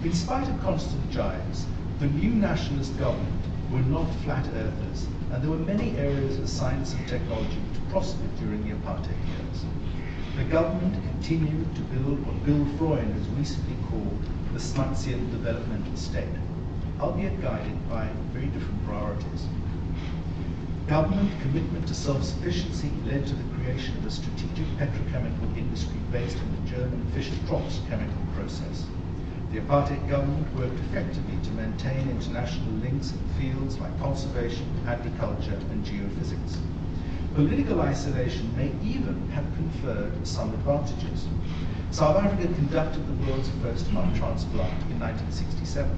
In spite of constant jibes, the new nationalist government were not flat earthers, and there were many areas of science and technology which prospered during the apartheid years. The government continued to build what Bill Freund has recently called the Smutsian developmental state, albeit guided by very different priorities. Government commitment to self-sufficiency led to the creation of a strategic petrochemical industry based on the German Fischer-Tropsch chemical process. The apartheid government worked effectively to maintain international links in fields like conservation, agriculture, and geophysics. Political isolation may even have conferred some advantages. South Africa conducted the world's first heart transplant in 1967.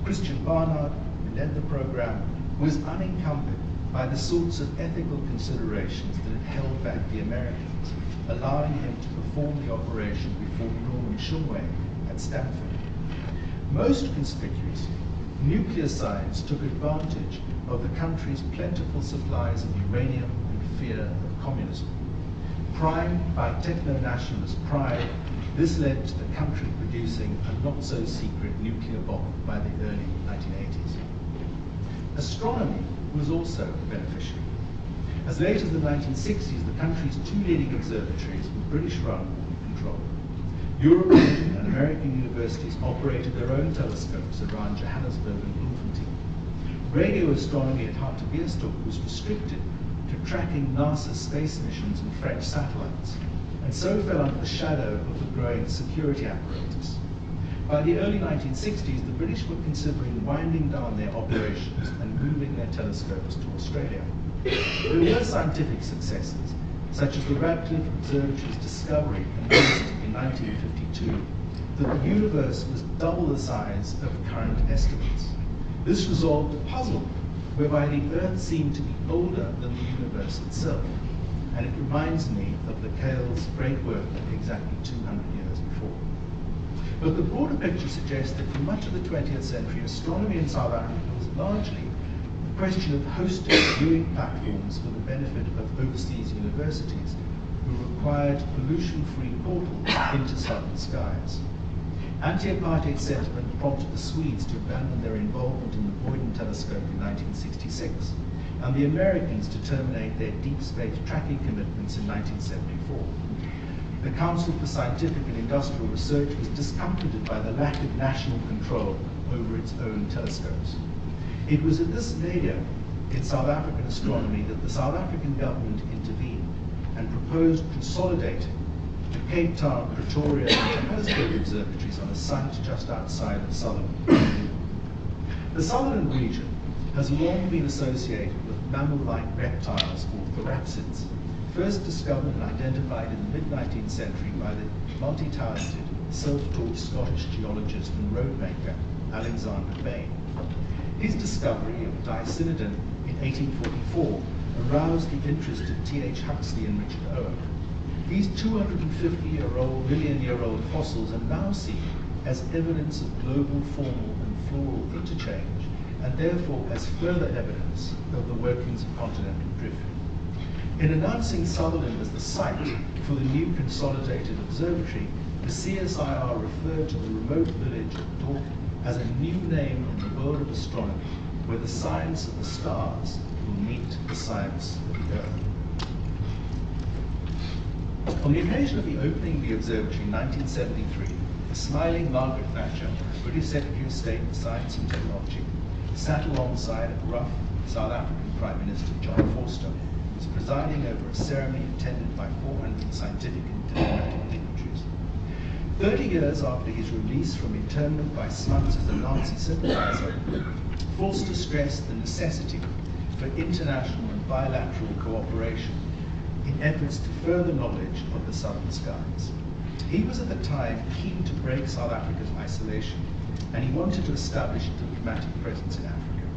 Christian Barnard, who led the program, was unencumbered by the sorts of ethical considerations that had held back the Americans, allowing him to perform the operation before Norman Shumway at Stanford. Most conspicuously, nuclear science took advantage of the country's plentiful supplies of uranium and fear of communism. Primed by techno-nationalist pride, this led to the country producing a not-so-secret nuclear bomb by the early 1980s. Astronomy was also a beneficiary. As late as the 1960s, the country's 2 leading observatories were British-run and controlled. European and American universities operated their own telescopes around Johannesburg and Bloemfontein. Radio astronomy at Hartbeespoort was restricted to tracking NASA space missions and French satellites, and so fell under the shadow of the growing security apparatus. By the early 1960s, the British were considering winding down their operations and moving their telescopes to Australia. There were scientific successes, such as the Radcliffe Observatory's discovery announced in 1952 that the universe was double the size of current estimates. This resolved a puzzle whereby the Earth seemed to be older than the universe itself, and it reminds me of the Cale's great work exactly 200 years before. But the broader picture suggests that for much of the 20th century, astronomy in South Africa was largely the question of hosting viewing platforms for the benefit of overseas universities who required pollution-free portals into southern skies. Anti-apartheid sentiment prompted the Swedes to abandon their involvement in the Boyden telescope in 1966, and the Americans to terminate their deep space tracking commitments in 1974. The Council for Scientific and Industrial Research was discomfited by the lack of national control over its own telescopes. It was at this nadir in South African astronomy that the South African government intervened and proposed consolidating the Cape Town, Pretoria, and Johannesburg observatories on a site just outside of Sutherland. The Sutherland region has long been associated with mammal-like reptiles called therapsids, first discovered and identified in the mid-19th century by the multi-talented, self-taught Scottish geologist and roadmaker Alexander Bain. His discovery of Dicynodon in 1844 aroused the interest of T.H. Huxley and Richard Owen. These 250-year-old, million-year-old fossils are now seen as evidence of global formal and floral interchange, and therefore as further evidence of the workings of continental drift. In announcing Sutherland as the site for the new consolidated observatory, the CSIR referred to the remote village of Dorp as a new name in the world of astronomy, where the science of the stars will meet the science of the Earth. On the occasion of the opening of the observatory in 1973, the smiling Margaret Thatcher, British Secretary of State for Science and Technology, sat alongside a gruff South African Prime Minister John Vorster, who was presiding over a ceremony attended by 400 scientific and diplomatic dignitaries. 30 years after his release from internment by Smuts as a Nazi sympathizer, Vorster stressed the necessity for international and bilateral cooperation in efforts to further knowledge of the southern skies. He was at the time keen to break South Africa's isolation, and he wanted to establish a diplomatic presence in Africa.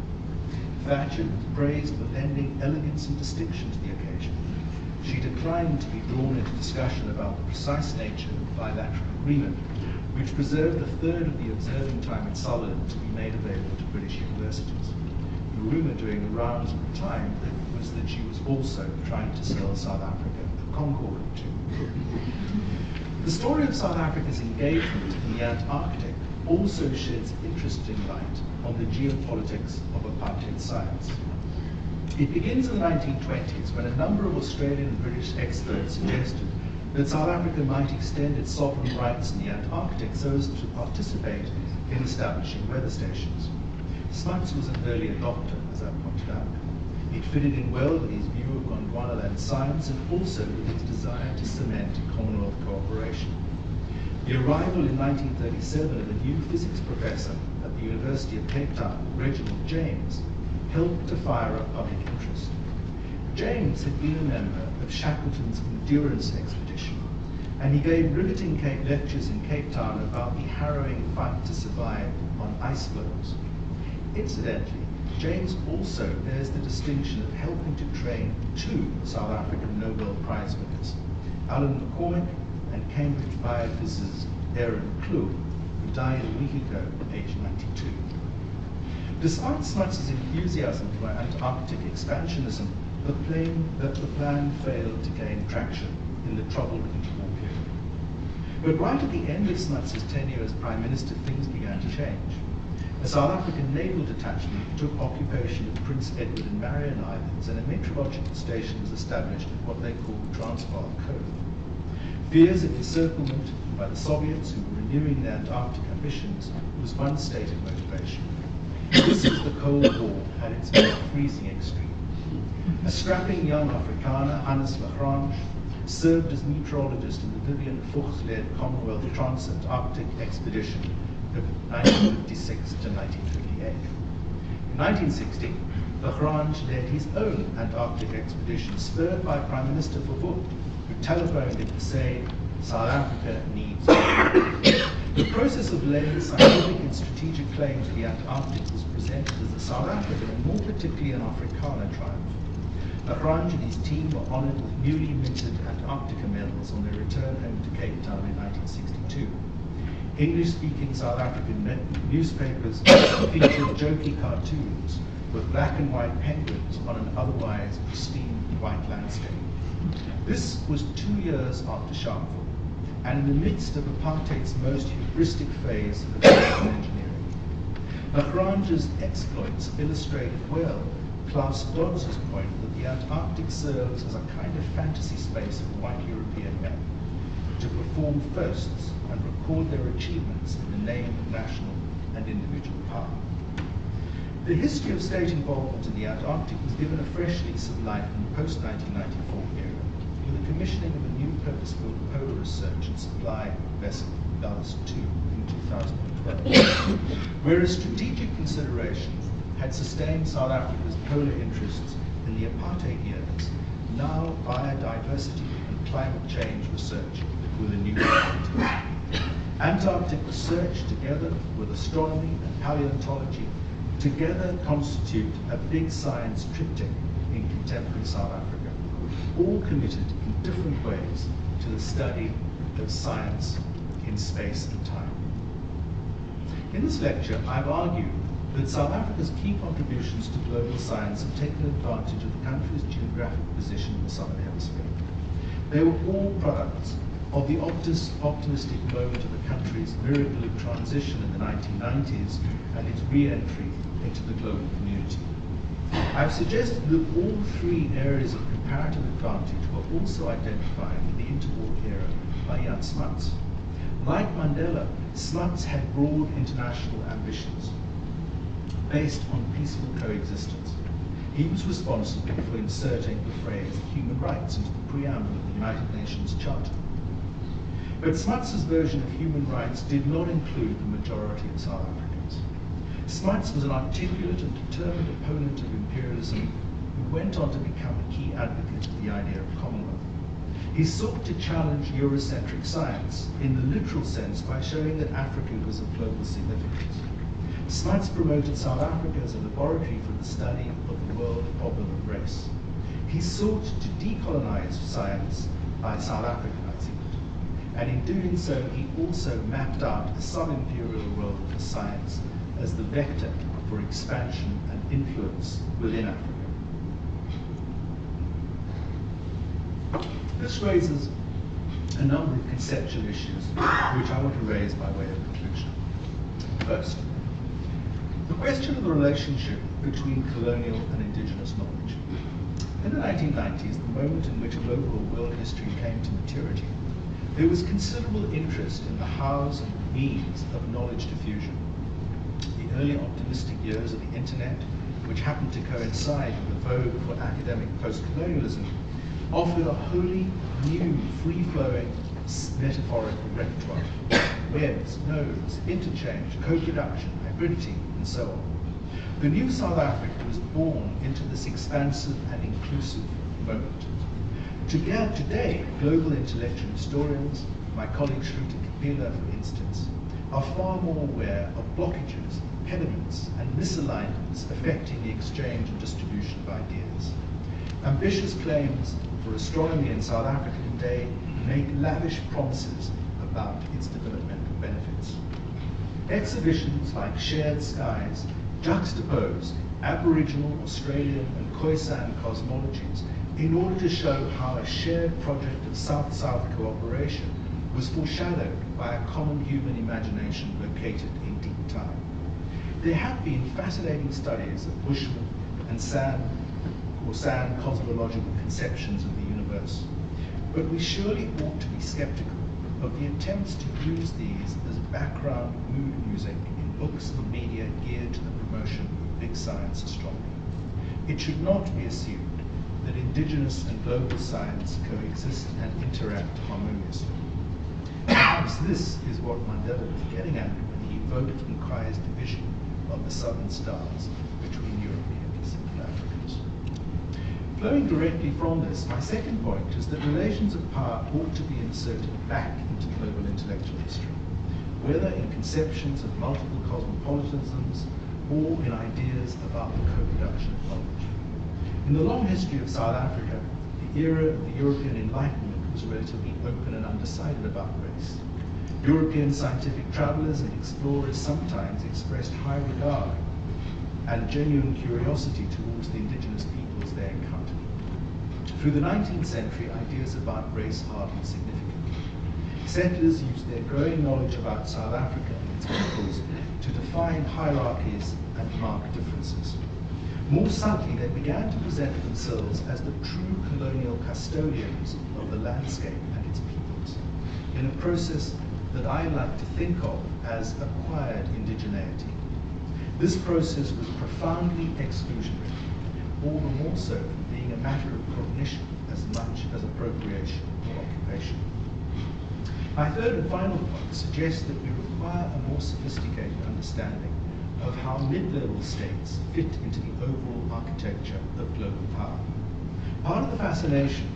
Thatcher praised for lending elegance and distinction to the occasion. She declined to be drawn into discussion about the precise nature of the bilateral agreement, which preserved a third of the observing time in Solomon to be made available to British universities. The rumour during the rounds at the time was that she was also trying to sell South Africa a Concorde or two. The story of South Africa's engagement in the Antarctic also sheds interesting light on the geopolitics of apartheid science. It begins in the 1920s when a number of Australian and British experts suggested that South Africa might extend its sovereign rights in the Antarctic so as to participate in establishing weather stations. Smuts was an early adopter, as I pointed out. It fitted in well with his view of Gondwanaland science and also with his desire to cement Commonwealth cooperation. The arrival in 1937 of a new physics professor at the University of Cape Town, Reginald James, helped to fire up public interest. James had been a member of Shackleton's Endurance expedition, and he gave riveting lectures in Cape Town about the harrowing fight to survive on ice floes. Incidentally, James also bears the distinction of helping to train two South African Nobel Prize winners, Alan McCormick and Cambridge biophysicist Aaron Klug, who died a week ago at age 92. Despite Smuts' enthusiasm for Antarctic expansionism, the plan failed to gain traction in the troubled interwar period. But right at the end of Smuts' tenure as Prime Minister, things began to change. A South African naval detachment took occupation of Prince Edward and Marion Islands, and a meteorological station was established at what they called Transvaal Cove. Fears of encirclement by the Soviets, who were renewing their Antarctic ambitions, was one stated motivation. This was the Cold War at its most freezing extreme. A strapping young Afrikaner, Hannes Lagrange, served as meteorologist in the Vivian Fuchs-led Commonwealth Trans-Antarctic Expedition of 1956 to 1958. In 1960, Lagrange led his own Antarctic expedition, spurred by Prime Minister Verwoerd, who telephoned him to say, South Africa needs you. The process of laying scientific and strategic claim to the Antarctic was presented as a South African and more particularly an Afrikaner triumph. Lagrange and his team were honoured with newly minted Antarctica medals on their return home to Cape Town in 1962. English-speaking South African newspapers featured jokey cartoons with black and white penguins on an otherwise pristine white landscape. This was 2 years after Sharpeville, and in the midst of apartheid's most hubristic phase of American engineering. Lagrange's exploits illustrated well Klaus Dodds' point that the Antarctic serves as a kind of fantasy space for white European men to perform firsts and record their achievements in the name of national and individual power. The history of state involvement in the Antarctic was given a fresh lease of life in the post-1994 era, with the commissioning of a new purpose-built polar research and supply vessel, Dallas 2, in 2012. Whereas strategic consideration had sustained South Africa's polar interests in the apartheid years, now biodiversity and climate change research with a new priority. Antarctic research, together with astronomy and paleontology, together constitute a big science triptych in contemporary South Africa, all committed in different ways to the study of science in space and time. In this lecture, I've argued that South Africa's key contributions to global science have taken advantage of the country's geographic position in the Southern Hemisphere. They were all products of the optimistic moment of the country's miracle of transition in the 1990s and its re-entry into the global community. I've suggested that all three areas of comparative advantage were also identified in the interwar era by Jan Smuts. Like Mandela, Smuts had broad international ambitions based on peaceful coexistence. He was responsible for inserting the phrase human rights into the preamble of the United Nations Charter. But Smuts's version of human rights did not include the majority of South Africans. Smuts was an articulate and determined opponent of imperialism who went on to become a key advocate of the idea of Commonwealth. He sought to challenge Eurocentric science in the literal sense by showing that Africa was of global significance. Smuts promoted South Africa as a laboratory for the study of the world problem of race. He sought to decolonize science by South Africanizing it. And in doing so, he also mapped out a sub-imperial role for science as the vector for expansion and influence within Africa. This raises a number of conceptual issues which I want to raise by way of conclusion. First, the question of the relationship between colonial and indigenous knowledge. In the 1990s, the moment in which overall world history came to maturity, there was considerable interest in the hows and means of knowledge diffusion. The early optimistic years of the internet, which happened to coincide with the vogue for academic post-colonialism, offered a wholly new, free-flowing, metaphorical repertoire. Webs, nodes, interchange, co-production, hybridity, and so on. The new South Africa was born into this expansive and inclusive moment. Today, global intellectual historians, my colleague Shruti Kapila, for instance, are far more aware of blockages, impediments, and misalignments affecting the exchange and distribution of ideas. Ambitious claims for astronomy in South Africa today make lavish promises about its developmental benefits. Exhibitions like Shared Skies juxtapose Aboriginal, Australian, and Khoisan cosmologies in order to show how a shared project of South-South cooperation was foreshadowed by a common human imagination located in deep time. There have been fascinating studies of Bushman and San cosmological conceptions of the universe, but we surely ought to be skeptical of the attempts to use these as background mood music in books and media geared to the promotion of big science astronomy. It should not be assumed that indigenous and global science coexist and interact harmoniously. Perhaps this is what Mandela was getting at when he evoked Mkhwaya's division of the southern stars between Europeans and Africans. Flowing directly from this, my second point is that relations of power ought to be inserted back into global intellectual history, whether in conceptions of multiple cosmopolitanisms or in ideas about the co-production of knowledge. In the long history of South Africa, the era of the European Enlightenment was relatively open and undecided about race. European scientific travelers and explorers sometimes expressed high regard and genuine curiosity towards the indigenous peoples they encountered. Through the 19th century, ideas about race hardened significantly. Settlers used their growing knowledge about South Africa and its peoples to define hierarchies and mark differences. More subtly, they began to present themselves as the true colonial custodians of the landscape and its peoples, in a process that I like to think of as acquired indigeneity. This process was profoundly exclusionary, all the more so for being a matter of cognition as much as appropriation or occupation. My third and final point suggests that we require a more sophisticated understanding of how mid-level states fit into the overall architecture of global power. Part of the fascination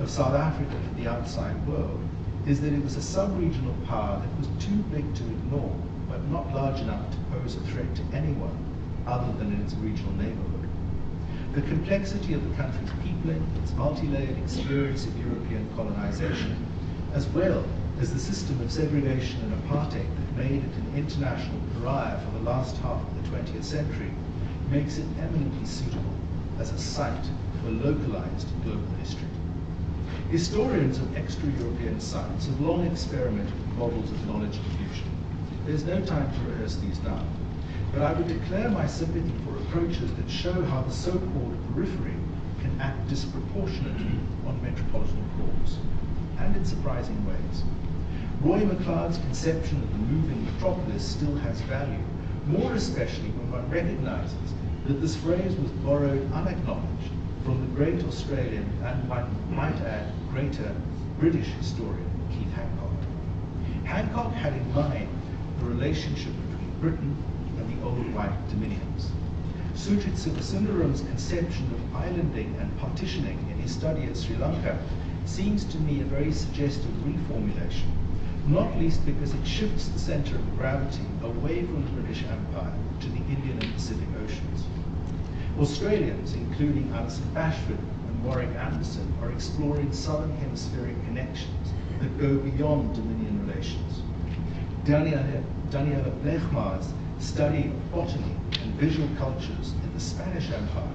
of South Africa for the outside world is that it was a sub-regional power that was too big to ignore, but not large enough to pose a threat to anyone other than in its regional neighborhood. The complexity of the country's peopling, its multi-layered experience of European colonization, as well as the system of segregation and apartheid that made it an international pariah for the last half of the 20th century, makes it eminently suitable as a site for localized global history. Historians of extra-European sites have long experimented with models of knowledge diffusion. There's no time to rehearse these now, but I would declare my sympathy for approaches that show how the so-called periphery can act disproportionately on metropolitan cores, and in surprising ways. Roy McLeod's conception of the moving metropolis still has value, more especially when one recognizes that this phrase was borrowed unacknowledged from the great Australian and, one might add, greater British historian Keith Hancock. Hancock had in mind the relationship between Britain and the old white dominions. Sujit Sivasundaram's conception of islanding and partitioning in his study at Sri Lanka seems to me a very suggestive reformulation, not least because it shifts the center of gravity away from the British Empire to the Indian and Pacific Oceans. Australians, including Alison Bashford and Warwick Anderson, are exploring southern hemispheric connections that go beyond dominion relations. Daniela Blechmar's study of botany and visual cultures in the Spanish Empire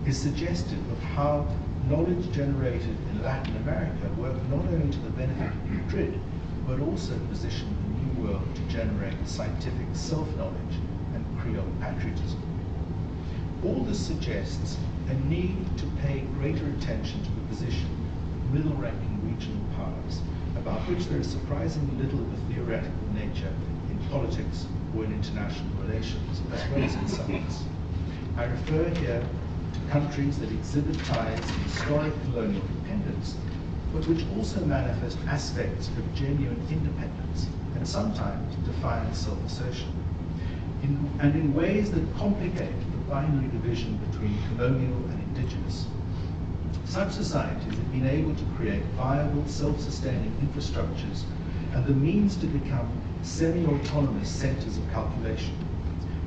is suggestive of how knowledge generated in Latin America worked not only to the benefit of Madrid, but also positioned the New World to generate scientific self-knowledge and Creole patriotism. All this suggests a need to pay greater attention to the position of middle-ranking regional powers, about which there is surprisingly little of a theoretical nature in politics or in international relations, as well as in science. I refer here to countries that exhibit ties to historic colonial dependence, but which also manifest aspects of genuine independence and sometimes defiant self-assertion, and in ways that complicate the binary division between colonial and indigenous. Such societies have been able to create viable, self-sustaining infrastructures and the means to become semi-autonomous centers of calculation,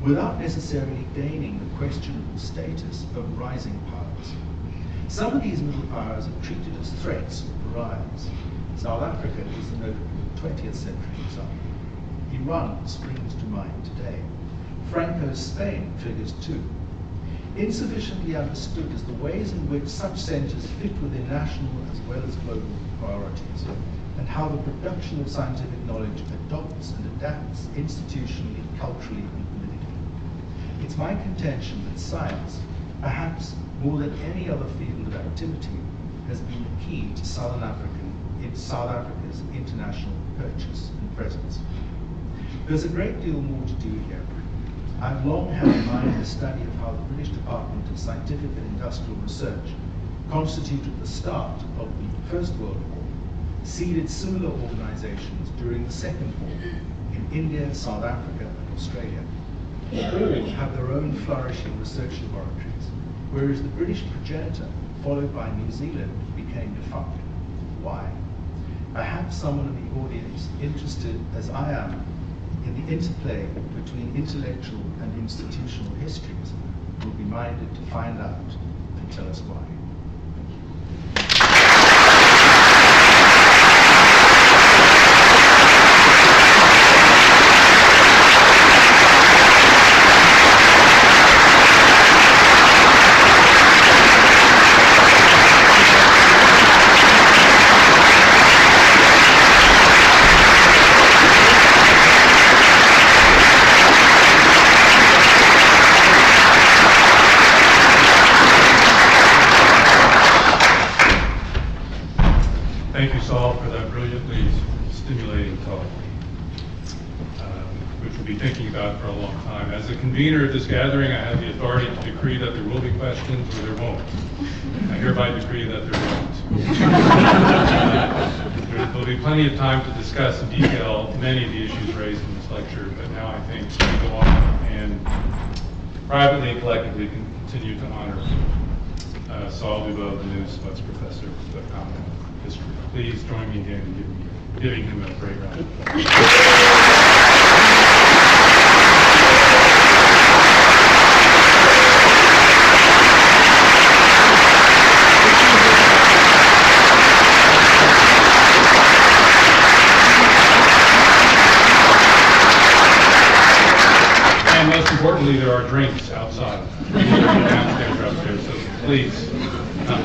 without necessarily gaining the questionable status of rising powers. Some of these middle powers are treated as threats or pariahs. South Africa is the notable 20th century example. Iran springs to mind today. Franco's Spain figures too. Insufficiently understood is the ways in which such centers fit within national as well as global priorities, and how the production of scientific knowledge adopts and adapts institutionally, culturally, and politically. It's my contention that science, perhaps more than any other field of activity, has been the key to South Africa's international purchase and presence. There's a great deal more to do here. I've long had in mind the study of how the British Department of Scientific and Industrial Research constituted the start of the First World War, seeded similar organizations during the Second War in India, South Africa, and Australia. All have their own flourishing research laboratories, whereas the British progenitor, followed by New Zealand, became defunct. Why? Perhaps someone in the audience interested, as I am, in the interplay between intellectual and institutional histories will be minded to find out and tell us why. Thank you, Saul, for that brilliantly stimulating talk, which we'll be thinking about for a long time. As the convener of this gathering, I have the authority to decree that there will be questions or there won't. I hereby decree that there won't. There will be plenty of time to discuss in detail many of the issues raised in this lecture, but now I think we can go on and privately and collectively continue to honor Saul Dubow, the new Smuts Professor of Commonwealth History. Please join me again in giving him a great round of applause. And most importantly, there are drinks outside, downstairs or upstairs, so please come.